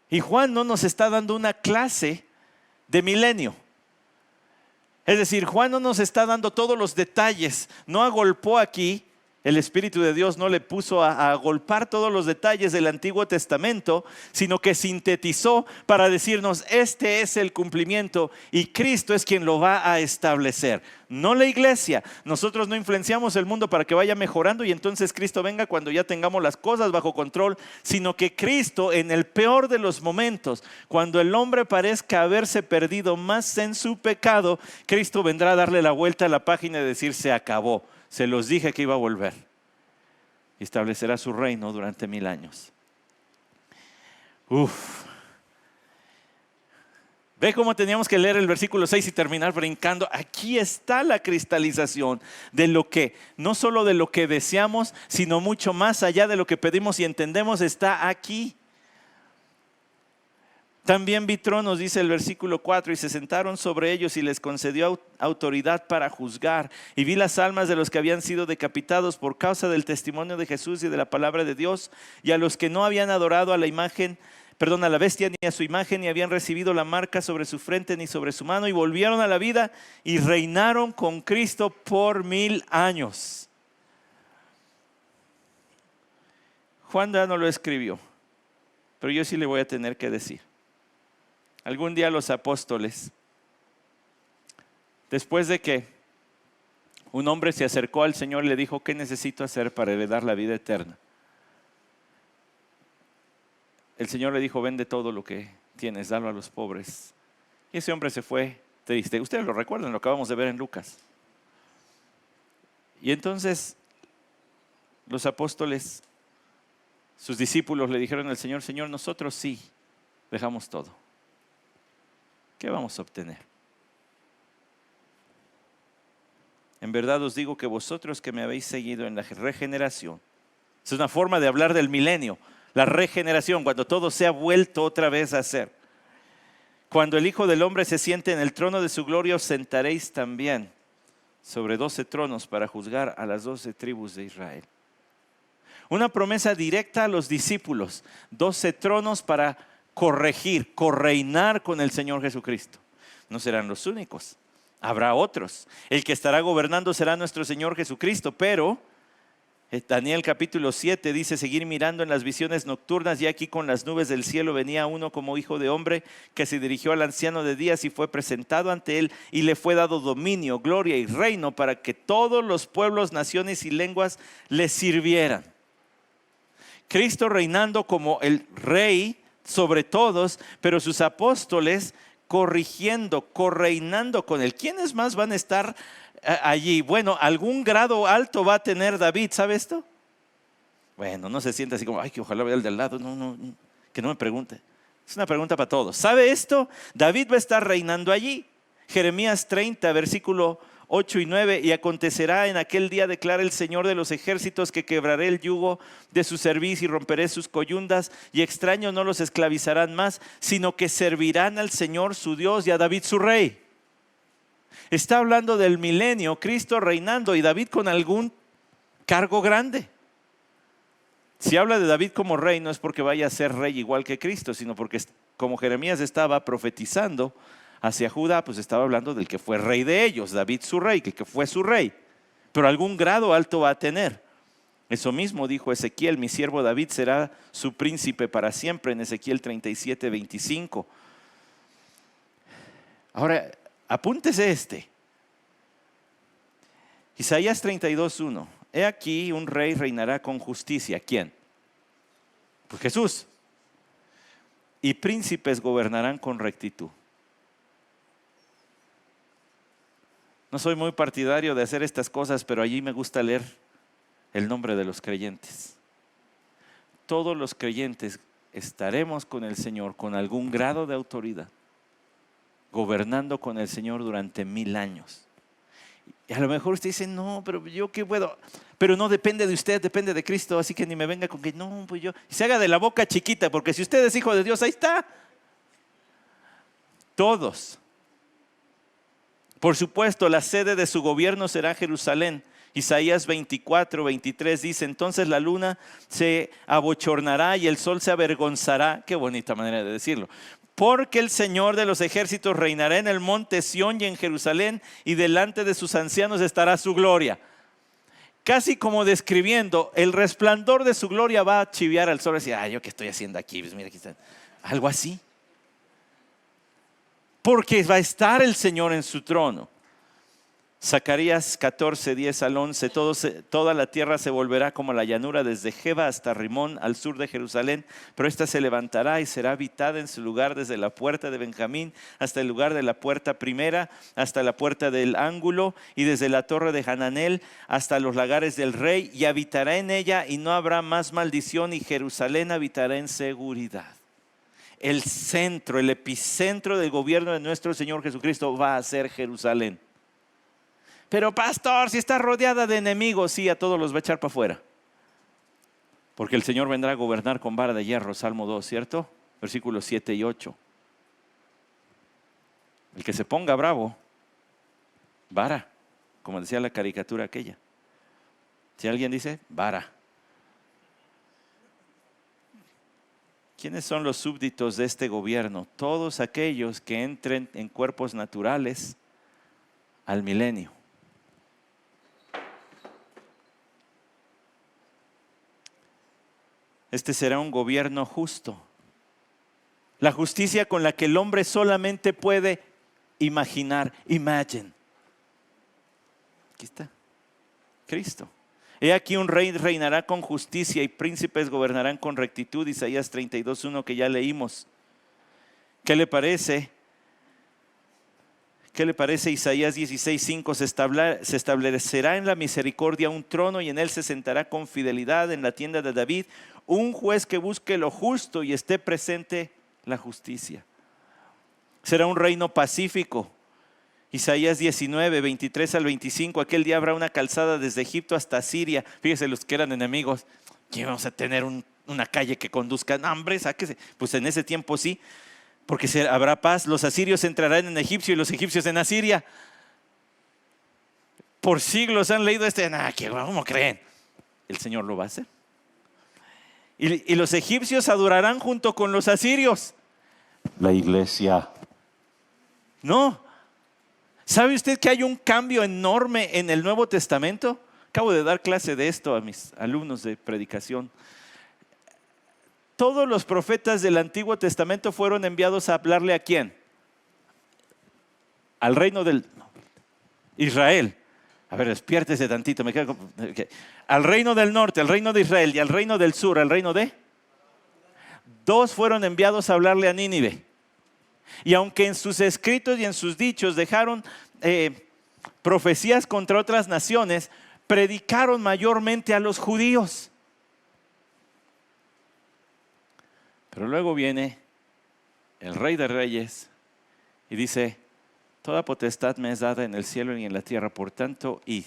Y Juan no nos está dando una clase de milenio. Es decir, Juan no nos está dando todos los detalles. No agolpó aquí, el Espíritu de Dios no le puso a agolpar todos los detalles del Antiguo Testamento, sino que sintetizó para decirnos: este es el cumplimiento y Cristo es quien lo va a establecer. No la iglesia. Nosotros no influenciamos el mundo para que vaya mejorando y entonces Cristo venga cuando ya tengamos las cosas bajo control, sino que Cristo, en el peor de los momentos, cuando el hombre parezca haberse perdido más en su pecado, Cristo vendrá a darle la vuelta a la página y decir: se acabó. Se los dije que iba a volver. Y establecerá su reino durante 1000 años. Ve cómo teníamos que leer el versículo 6 y terminar brincando. Aquí está la cristalización de lo que, no solo de lo que deseamos, sino mucho más allá de lo que pedimos y entendemos, está aquí. También vi tronos, dice el versículo 4, y se sentaron sobre ellos y les concedió autoridad para juzgar. Y vi las almas de los que habían sido decapitados por causa del testimonio de Jesús y de la palabra de Dios, y a los que no habían adorado a la bestia ni a su imagen, ni habían recibido la marca sobre su frente ni sobre su mano, y volvieron a la vida y reinaron con Cristo por 1000 años. Juan ya no lo escribió, pero yo sí le voy a tener que decir. Algún día los apóstoles, después de que un hombre se acercó al Señor y le dijo: ¿qué necesito hacer para heredar la vida eterna? El Señor le dijo: vende todo lo que tienes, dalo a los pobres. Y ese hombre se fue triste. Ustedes lo recuerdan, lo acabamos de ver en Lucas. Y entonces los apóstoles, sus discípulos, le dijeron al Señor: Señor, nosotros sí dejamos todo. ¿Qué vamos a obtener? En verdad os digo que vosotros que me habéis seguido en la regeneración, es una forma de hablar del milenio, la regeneración, cuando todo se ha vuelto otra vez a hacer. Cuando el Hijo del Hombre se siente en el trono de su gloria, os sentaréis también sobre 12 tronos para juzgar a las 12 tribus de Israel. Una promesa directa a los discípulos: 12 tronos para corregir, correinar con el Señor Jesucristo. No serán los únicos, habrá otros. El que estará gobernando será nuestro Señor Jesucristo, pero Daniel capítulo 7 dice: seguir mirando en las visiones nocturnas, y aquí con las nubes del cielo venía uno como hijo de hombre, que se dirigió al anciano de días y fue presentado ante él, y le fue dado dominio, gloria y reino para que todos los pueblos, naciones y lenguas le sirvieran. Cristo reinando como el rey sobre todos, pero sus apóstoles corrigiendo, correinando con él. ¿Quiénes más van a estar allí? Bueno, algún grado alto va a tener David, ¿sabe esto? Bueno, no se sienta así como: ay, que ojalá vea el de al lado. No, que no me pregunte. Es una pregunta para todos. ¿Sabe esto? David va a estar reinando allí. Jeremías 30, versículo 8 y 9: y acontecerá en aquel día, declara el Señor de los ejércitos, que quebraré el yugo de su cerviz y romperé sus coyundas, y extraños no los esclavizarán más, sino que servirán al Señor su Dios y a David su rey. Está hablando del milenio, Cristo reinando y David con algún cargo grande. Si habla de David como rey, no es porque vaya a ser rey igual que Cristo, sino porque como Jeremías estaba profetizando hacia Judá, pues estaba hablando del que fue rey de ellos, David su rey, que fue su rey. Pero algún grado alto va a tener. Eso mismo dijo Ezequiel: mi siervo David será su príncipe para siempre, en Ezequiel 37:25. Ahora, apúntese este. Isaías 32:1. He aquí un rey reinará con justicia. ¿Quién? Pues Jesús. Y príncipes gobernarán con rectitud. No soy muy partidario de hacer estas cosas, pero allí me gusta leer el nombre de los creyentes. Todos los creyentes estaremos con el Señor con algún grado de autoridad, gobernando con el Señor durante 1000 años. Y a lo mejor usted dice: no, pero yo qué puedo. Pero no depende de usted, depende de Cristo, así que ni me venga con que no, pues yo. Y se haga de la boca chiquita, porque si usted es hijo de Dios, ahí está. Todos. Por supuesto, la sede de su gobierno será Jerusalén. Isaías 24:23 dice: entonces la luna se abochornará y el sol se avergonzará. Qué bonita manera de decirlo. Porque el Señor de los ejércitos reinará en el monte Sión y en Jerusalén, y delante de sus ancianos estará su gloria. Casi como describiendo, el resplandor de su gloria va a chiviar al sol y decir: ¿yo qué estoy haciendo aquí? Pues mira, aquí está. Algo así. Porque va a estar el Señor en su trono. Zacarías 14:10-11. Toda la tierra se volverá como la llanura desde Geba hasta Rimón, al sur de Jerusalén, pero ésta se levantará y será habitada en su lugar desde la puerta de Benjamín hasta el lugar de la puerta primera, hasta la puerta del ángulo, y desde la torre de Hananel hasta los lagares del rey, y habitará en ella y no habrá más maldición, y Jerusalén habitará en seguridad. El centro, el epicentro del gobierno de nuestro Señor Jesucristo va a ser Jerusalén. Pero pastor, si está rodeada de enemigos, sí, a todos los va a echar para afuera. Porque el Señor vendrá a gobernar con vara de hierro, Salmo 2, ¿cierto? Versículos 7 y 8. El que se ponga bravo, vara, como decía la caricatura aquella. Si alguien dice, vara. ¿Quiénes son los súbditos de este gobierno? Todos aquellos que entren en cuerpos naturales al milenio. Este será un gobierno justo. La justicia con la que el hombre solamente puede imaginar. Imagine. Aquí está. Cristo. He aquí un rey reinará con justicia y príncipes gobernarán con rectitud. Isaías 32:1 que ya leímos. ¿Qué le parece? ¿Qué le parece Isaías 16:5? Se establecerá en la misericordia un trono y en él se sentará con fidelidad en la tienda de David un juez que busque lo justo y esté presente la justicia. Será un reino pacífico. Isaías 19:23-25, aquel día habrá una calzada desde Egipto hasta Siria. Fíjese los que eran enemigos, que vamos a tener una calle que conduzca. No, hombre, sáquese. Pues en ese tiempo sí, porque habrá paz. Los asirios entrarán en Egipto y los egipcios en Asiria. Por siglos han leído ¿cómo creen? El Señor lo va a hacer. Y los egipcios adorarán junto con los asirios. La iglesia. No. ¿Sabe usted que hay un cambio enorme en el Nuevo Testamento? Acabo de dar clase de esto a mis alumnos de predicación. Todos los profetas del Antiguo Testamento fueron enviados a hablarle ¿a quién? Al reino del Israel. A ver, despiértese tantito. Al reino del norte, al reino de Israel, y al reino del sur, al reino de... Dos fueron enviados a hablarle a Nínive. Y aunque en sus escritos y en sus dichos dejaron profecías contra otras naciones, predicaron mayormente a los judíos. Pero luego viene el Rey de Reyes y dice: toda potestad me es dada en el cielo y en la tierra, por tanto id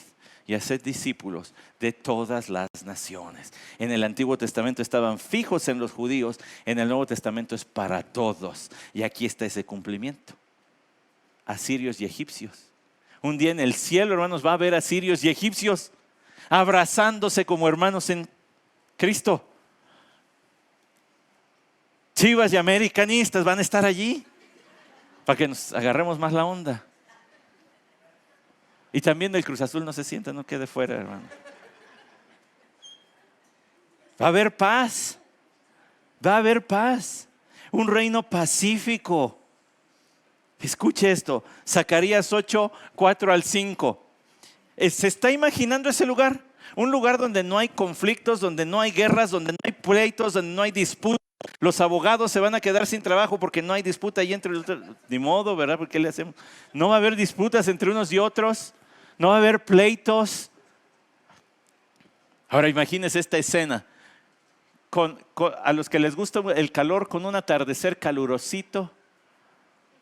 y haced discípulos de todas las naciones. En el Antiguo Testamento estaban fijos en los judíos, en el Nuevo Testamento es para todos. Y aquí está ese cumplimiento. Asirios y egipcios. Un día en el cielo, hermanos, va a haber asirios y egipcios abrazándose como hermanos en Cristo. Chivas y americanistas van a estar allí para que nos agarremos más la onda. Y también el Cruz Azul no se sienta, no quede fuera, hermano. Va a haber paz. Va a haber paz. Un reino pacífico. Escuche esto. Zacarías 8, 4 al 5. ¿Se está imaginando ese lugar? Un lugar donde no hay conflictos, donde no hay guerras, donde no hay pleitos, donde no hay disputas. Los abogados se van a quedar sin trabajo porque no hay disputa ahí entre los otros. Ni modo, ¿verdad? ¿Por qué le hacemos? No va a haber disputas entre unos y otros. No va a haber pleitos. Ahora imagínense esta escena. A los que les gusta el calor, con un atardecer calurosito,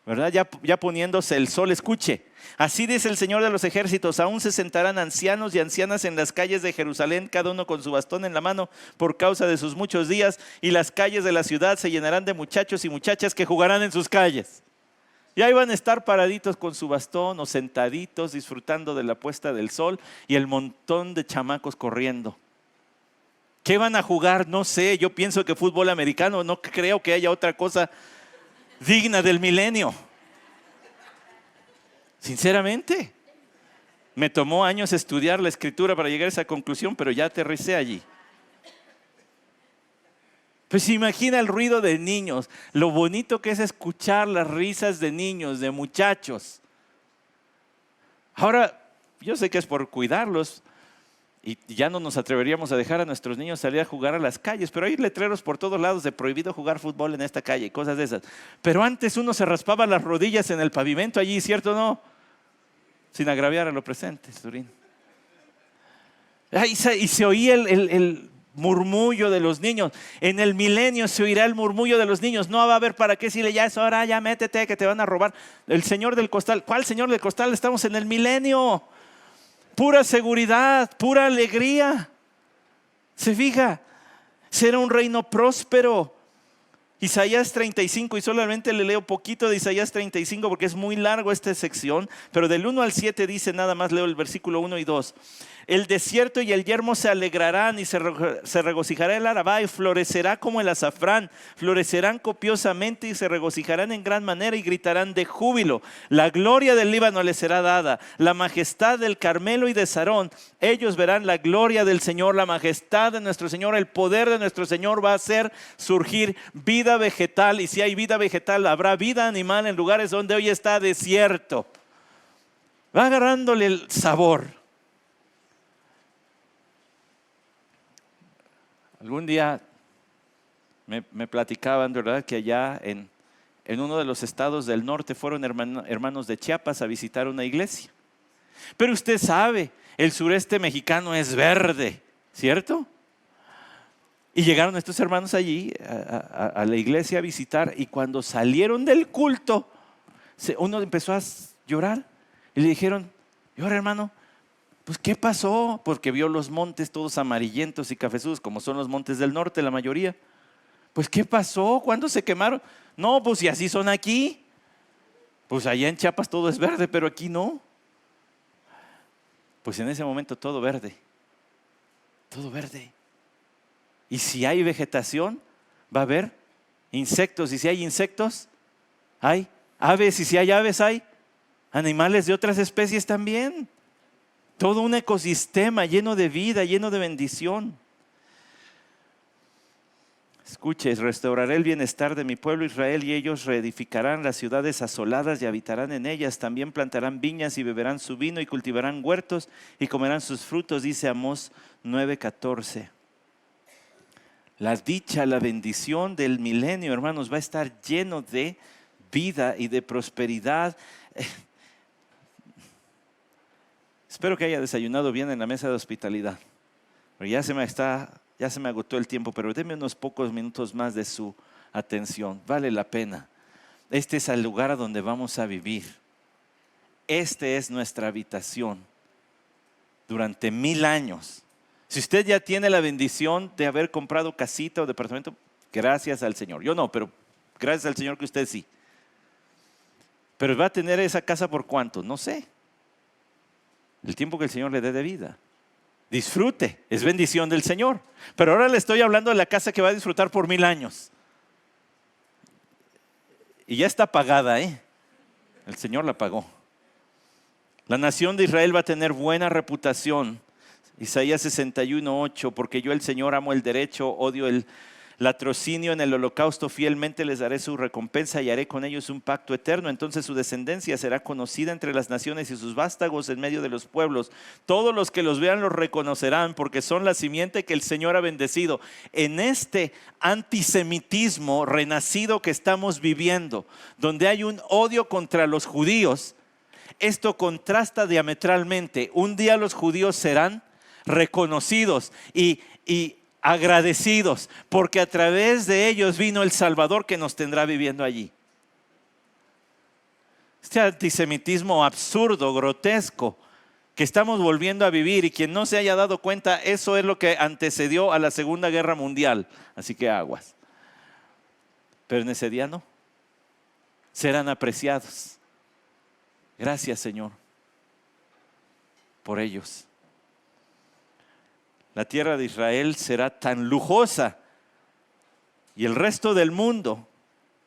¿verdad? Ya poniéndose el sol. Escuche, así dice el Señor de los ejércitos: aún se sentarán ancianos y ancianas en las calles de Jerusalén, cada uno con su bastón en la mano, por causa de sus muchos días, y las calles de la ciudad se llenarán de muchachos y muchachas que jugarán en sus calles. Y ahí van a estar paraditos con su bastón o sentaditos disfrutando de la puesta del sol y el montón de chamacos corriendo. ¿Qué van a jugar? No sé, yo pienso que fútbol americano, no creo que haya otra cosa digna del milenio. Sinceramente, me tomó años estudiar la escritura para llegar a esa conclusión, pero ya aterricé allí. Pues imagina el ruido de niños, lo bonito que es escuchar las risas de niños, de muchachos. Ahora, yo sé que es por cuidarlos, y ya no nos atreveríamos a dejar a nuestros niños salir a jugar a las calles, pero hay letreros por todos lados de prohibido jugar fútbol en esta calle y cosas de esas. Pero antes uno se raspaba las rodillas en el pavimento allí, ¿cierto o no? Sin agraviar a los presentes, Turín. Y se oía el murmullo de los niños. En el milenio se oirá el murmullo de los niños. No va a haber para qué decirle: ya es hora, ya métete, que te van a robar. El Señor del Costal. ¿Cuál Señor del Costal? Estamos en el milenio. Pura seguridad, pura alegría. ¿Se fija? Será un reino próspero. Isaías 35, y solamente le leo poquito de Isaías 35 porque es muy largo esta sección, pero del 1 al 7 dice, nada más leo el versículo 1 y 2. El desierto y el yermo se alegrarán y se regocijará el Arabá y florecerá como el azafrán. Florecerán copiosamente y se regocijarán en gran manera y gritarán de júbilo. La gloria del Líbano les será dada, la majestad del Carmelo y de Sarón. Ellos verán la gloria del Señor, la majestad de nuestro Señor, el poder de nuestro Señor va a hacer surgir vida vegetal. Y si hay vida vegetal, habrá vida animal en lugares donde hoy está desierto. Va agarrándole el sabor. Algún día me platicaban, ¿verdad?, que allá en uno de los estados del norte fueron hermanos de Chiapas a visitar una iglesia. Pero usted sabe, el sureste mexicano es verde, ¿cierto? Y llegaron estos hermanos allí a la iglesia a visitar, y cuando salieron del culto, uno empezó a llorar y le dijeron: ¿y ahora, hermano? Pues ¿qué pasó? Porque vio los montes todos amarillentos y cafezudos, como son los montes del norte la mayoría. Pues ¿qué pasó? ¿Cuándo se quemaron? No, pues si así son aquí. Pues allá en Chiapas todo es verde, pero aquí no. Pues en ese momento todo verde. Todo verde. Y si hay vegetación, va a haber insectos. Y si hay insectos, hay aves. Y si hay aves, hay animales de otras especies también. Todo un ecosistema lleno de vida, lleno de bendición. Escuche: restauraré el bienestar de mi pueblo Israel, y ellos reedificarán las ciudades asoladas y habitarán en ellas. También plantarán viñas y beberán su vino y cultivarán huertos y comerán sus frutos, dice Amós 9:14. La dicha, la bendición del milenio, hermanos, va a estar lleno de vida y de prosperidad. Espero que haya desayunado bien en la mesa de hospitalidad. Pero ya se me agotó el tiempo, pero denme unos pocos minutos más de su atención. Vale la pena. Este es el lugar a donde vamos a vivir. Este es nuestra habitación durante 1000 años. Si usted ya tiene la bendición de haber comprado casita o departamento, gracias al Señor. Yo no, pero gracias al Señor que usted sí. Pero va a tener esa casa ¿por cuánto? No sé. el tiempo que el Señor le dé de vida. Disfrute, es bendición del Señor. Pero ahora le estoy hablando de la casa que va a disfrutar por 1000 años. Y ya está pagada, ¿eh? El Señor la pagó. La nación de Israel va a tener buena reputación. Isaías 61:8, porque yo el Señor amo el derecho, odio el latrocinio, en el holocausto fielmente les daré su recompensa y haré con ellos un pacto eterno. Entonces su descendencia será conocida entre las naciones y sus vástagos en medio de los pueblos. Todos los que los vean los reconocerán porque son la simiente que el Señor ha bendecido. En este antisemitismo renacido que estamos viviendo, donde hay un odio contra los judíos, esto contrasta diametralmente. Un día los judíos serán reconocidos y agradecidos, porque a través de ellos vino el Salvador que nos tendrá viviendo allí. Este antisemitismo absurdo, grotesco, que estamos volviendo a vivir, y quien no se haya dado cuenta, eso es lo que antecedió a la Segunda Guerra Mundial. Así que aguas. Pero en ese día no. Serán apreciados. Gracias, Señor, por ellos. La tierra de Israel será tan lujosa y el resto del mundo,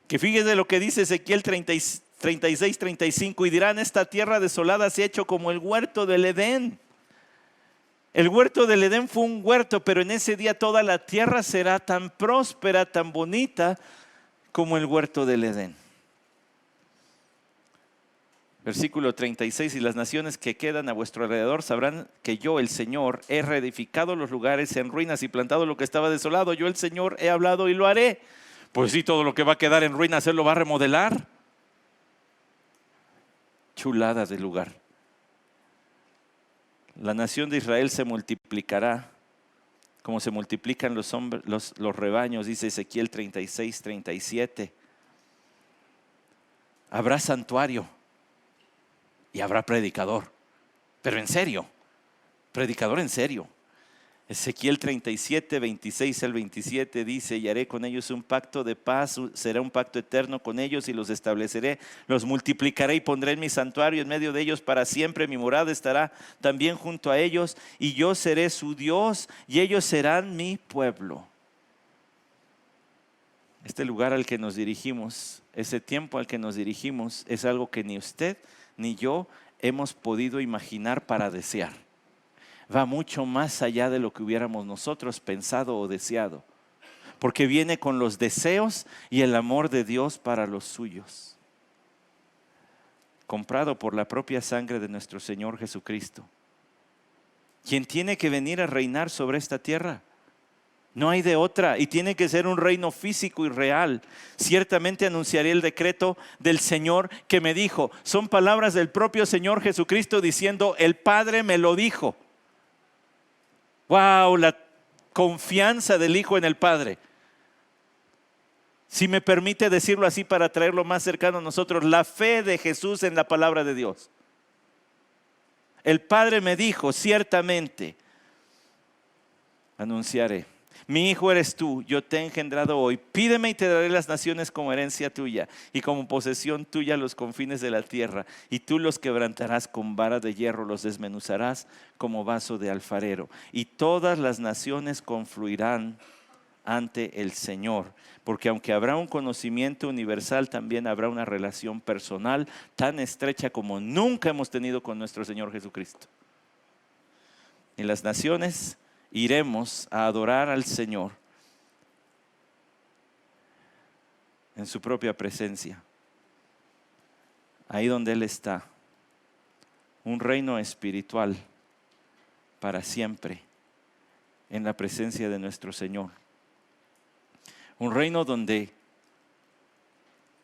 que fíjese lo que dice Ezequiel 36:35, y dirán: esta tierra desolada se ha hecho como el huerto del Edén. El huerto del Edén fue un huerto, pero en ese día toda la tierra será tan próspera, tan bonita como el huerto del Edén. Versículo 36, y las naciones que quedan a vuestro alrededor sabrán que yo, el Señor, he reedificado los lugares en ruinas y plantado lo que estaba desolado. Yo, el Señor, he hablado y lo haré. Pues sí, todo lo que va a quedar en ruinas, Él lo va a remodelar. Chulada de lugar. La nación de Israel se multiplicará como se multiplican los rebaños, dice Ezequiel 36:37. Habrá santuario y habrá predicador, pero en serio, predicador en serio. Ezequiel 37:26-27 dice: y haré con ellos un pacto de paz, será un pacto eterno con ellos y los estableceré, los multiplicaré y pondré en mi santuario en medio de ellos para siempre, mi morada estará también junto a ellos y yo seré su Dios y ellos serán mi pueblo. Este lugar al que nos dirigimos, ese tiempo al que nos dirigimos, es algo que ni usted ni yo hemos podido imaginar para desear. Va mucho más allá de lo que hubiéramos nosotros pensado o deseado, porque viene con los deseos y el amor de Dios para los suyos, comprado por la propia sangre de nuestro Señor Jesucristo, quien tiene que venir a reinar sobre esta tierra. No hay de otra, y tiene que ser un reino físico y real. Ciertamente anunciaré el decreto del Señor que me dijo. Son palabras del propio Señor Jesucristo diciendo: el Padre me lo dijo. Wow, la confianza del Hijo en el Padre. Si me permite decirlo así para traerlo más cercano a nosotros, la fe de Jesús en la palabra de Dios. El Padre me dijo: ciertamente anunciaré. Mi hijo eres tú, yo te he engendrado hoy. Pídeme y te daré las naciones como herencia tuya y como posesión tuya los confines de la tierra. Y tú los quebrantarás con vara de hierro, los desmenuzarás como vaso de alfarero. Y todas las naciones confluirán ante el Señor. Porque aunque habrá un conocimiento universal, también habrá una relación personal tan estrecha como nunca hemos tenido con nuestro Señor Jesucristo. Y las naciones iremos a adorar al Señor en su propia presencia, ahí donde Él está, un reino espiritual para siempre en la presencia de nuestro Señor, un reino donde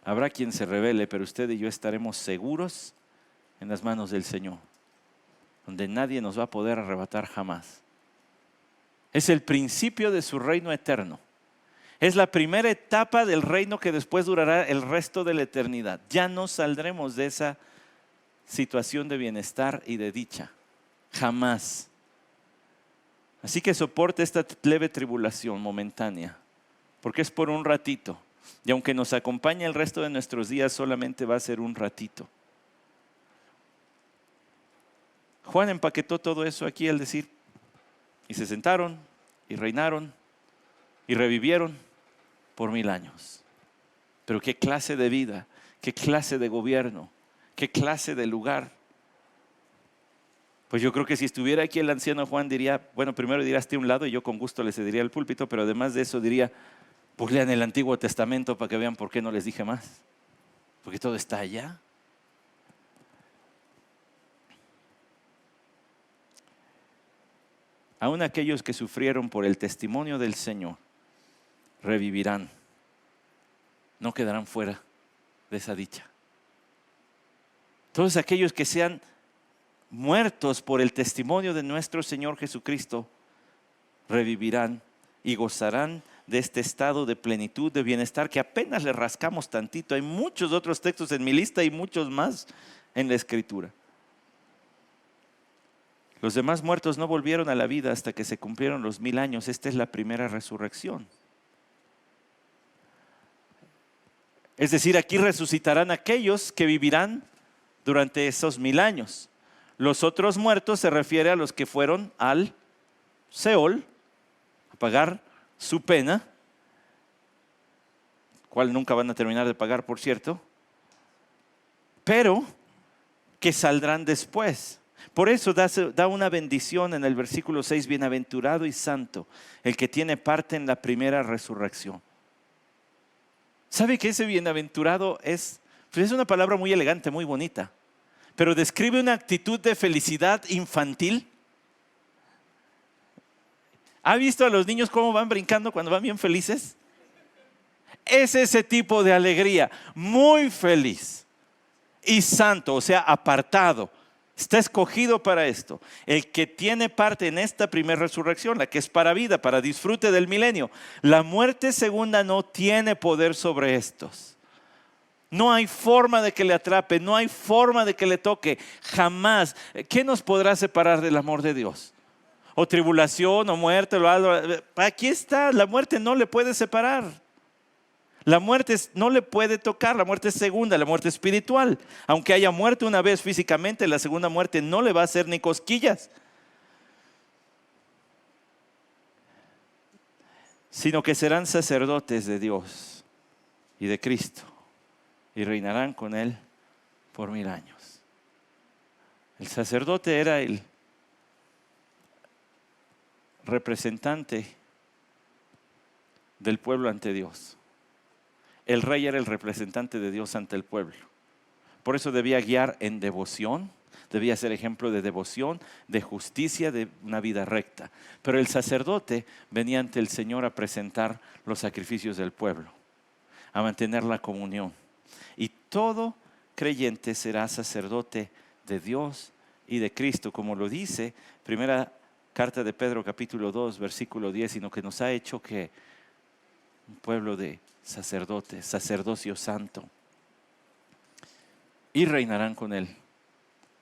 habrá quien se rebele, pero usted y yo estaremos seguros en las manos del Señor, donde nadie nos va a poder arrebatar jamás. Es el principio de su reino eterno. Es la primera etapa del reino que después durará el resto de la eternidad. Ya no saldremos de esa situación de bienestar y de dicha. Jamás. Así que soporte esta leve tribulación momentánea, porque es por un ratito. Y aunque nos acompañe el resto de nuestros días, solamente va a ser un ratito. Juan empaquetó todo eso aquí al decir, y se sentaron, y reinaron, y revivieron por 1000 años. Pero qué clase de vida, qué clase de gobierno, qué clase de lugar. Pues yo creo que si estuviera aquí el anciano Juan diría, bueno, primero diría hasta un lado y yo con gusto le cedería el púlpito, pero además de eso diría, pues lean el Antiguo Testamento para que vean por qué no les dije más. Porque todo está allá. Aún aquellos que sufrieron por el testimonio del Señor revivirán. No quedarán fuera de esa dicha. Todos aquellos que sean muertos por el testimonio de nuestro Señor Jesucristo revivirán y gozarán de este estado de plenitud, de bienestar que apenas le rascamos tantito. Hay muchos otros textos en mi lista y muchos más en la Escritura. Los demás muertos no volvieron a la vida hasta que se cumplieron los 1000 años. Esta es la primera resurrección. Es decir, aquí resucitarán aquellos que vivirán durante esos 1000 años. Los otros muertos se refiere a los que fueron al Seol a pagar su pena, cual nunca van a terminar de pagar, por cierto, pero que saldrán después. Por eso da una bendición en el versículo 6, bienaventurado y santo, el que tiene parte en la primera resurrección. ¿Sabe que ese bienaventurado es una palabra muy elegante, muy bonita, pero describe una actitud de felicidad infantil? ¿Ha visto a los niños cómo van brincando cuando van bien felices? Es ese tipo de alegría, muy feliz y santo, o sea, apartado. Está escogido para esto. El que tiene parte en esta primera resurrección, la que es para vida, para disfrute del milenio. La muerte segunda no tiene poder sobre estos. No hay forma de que le atrape, no hay forma de que le toque, jamás. ¿Qué nos podrá separar del amor de Dios? O tribulación, o muerte, aquí está, la muerte no le puede separar. La muerte no le puede tocar, la muerte es segunda, la muerte espiritual. Aunque haya muerto una vez físicamente, la segunda muerte no le va a hacer ni cosquillas. Sino que serán sacerdotes de Dios y de Cristo y reinarán con Él por 1000 años. El sacerdote era el representante del pueblo ante Dios. El rey era el representante de Dios ante el pueblo. Por eso debía guiar en devoción, debía ser ejemplo de devoción, de justicia, de una vida recta. Pero el sacerdote venía ante el Señor a presentar los sacrificios del pueblo, a mantener la comunión. Y todo creyente será sacerdote de Dios y de Cristo, como lo dice primera carta de Pedro capítulo 2 versículo 10, sino que nos ha hecho que un pueblo de sacerdotes, sacerdocio santo, y reinarán con Él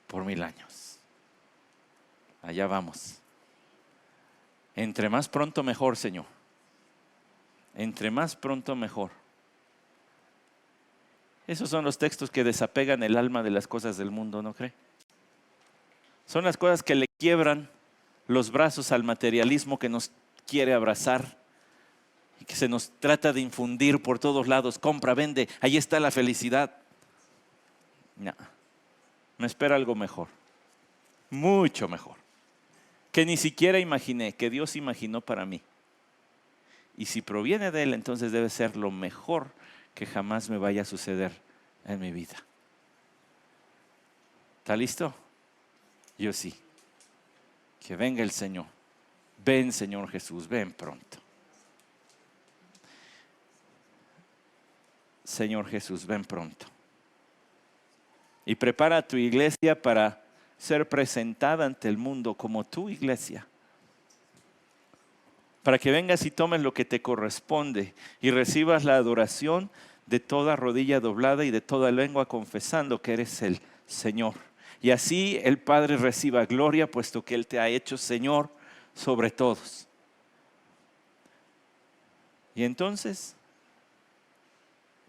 por 1000 años. Allá vamos. Entre más pronto mejor, Señor. Entre más pronto mejor. Esos son los textos que desapegan el alma de las cosas del mundo, ¿no cree? Son las cosas que le quiebran los brazos al materialismo que nos quiere abrazar y que se nos trata de infundir por todos lados. Compra, vende, ahí está la felicidad. No, me espera algo mejor, mucho mejor, que ni siquiera imaginé, que Dios imaginó para mí. Y si proviene de Él, entonces debe ser lo mejor que jamás me vaya a suceder en mi vida. ¿Está listo? Yo sí. Que venga el Señor. Ven, Señor Jesús, ven pronto. Señor Jesús, ven pronto. Y prepara a tu iglesia para ser presentada ante el mundo como tu iglesia. Para que vengas y tomes lo que te corresponde y recibas la adoración de toda rodilla doblada y de toda lengua confesando que eres el Señor. Y así el Padre reciba gloria, puesto que Él te ha hecho Señor sobre todos. Y entonces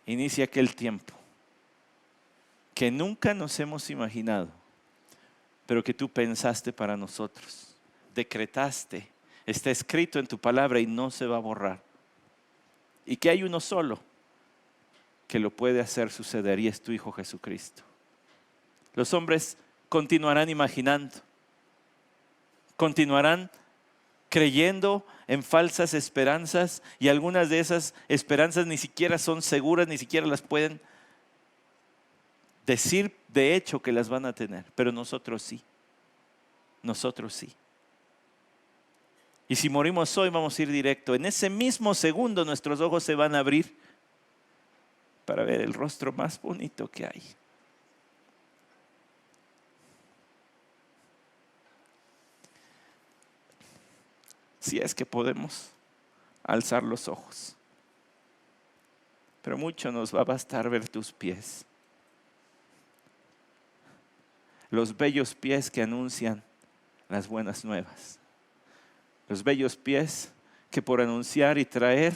inicia aquel tiempo que nunca nos hemos imaginado, pero que tú pensaste para nosotros, decretaste, está escrito en tu palabra y no se va a borrar. Y que hay uno solo que lo puede hacer suceder y es tu Hijo Jesucristo. Los hombres continuarán imaginando, continuarán creyendo en falsas esperanzas y algunas de esas esperanzas ni siquiera son seguras, ni siquiera las pueden decir de hecho que las van a tener, pero nosotros sí, nosotros sí. Y si morimos hoy vamos a ir directo. En ese mismo segundo nuestros ojos se van a abrir para ver el rostro más bonito que hay. Si es que podemos alzar los ojos. Pero mucho nos va a bastar ver tus pies. Los bellos pies que anuncian las buenas nuevas. Los bellos pies que por anunciar y traer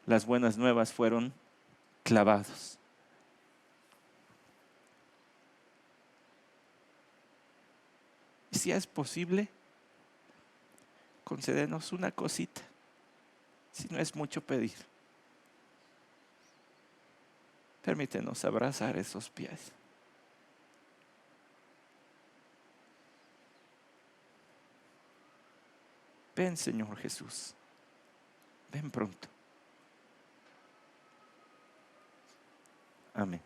las buenas nuevas fueron clavados. Y si es posible, concédenos una cosita, si no es mucho pedir. Permítenos abrazar esos pies. Ven, Señor Jesús, ven pronto. Amén.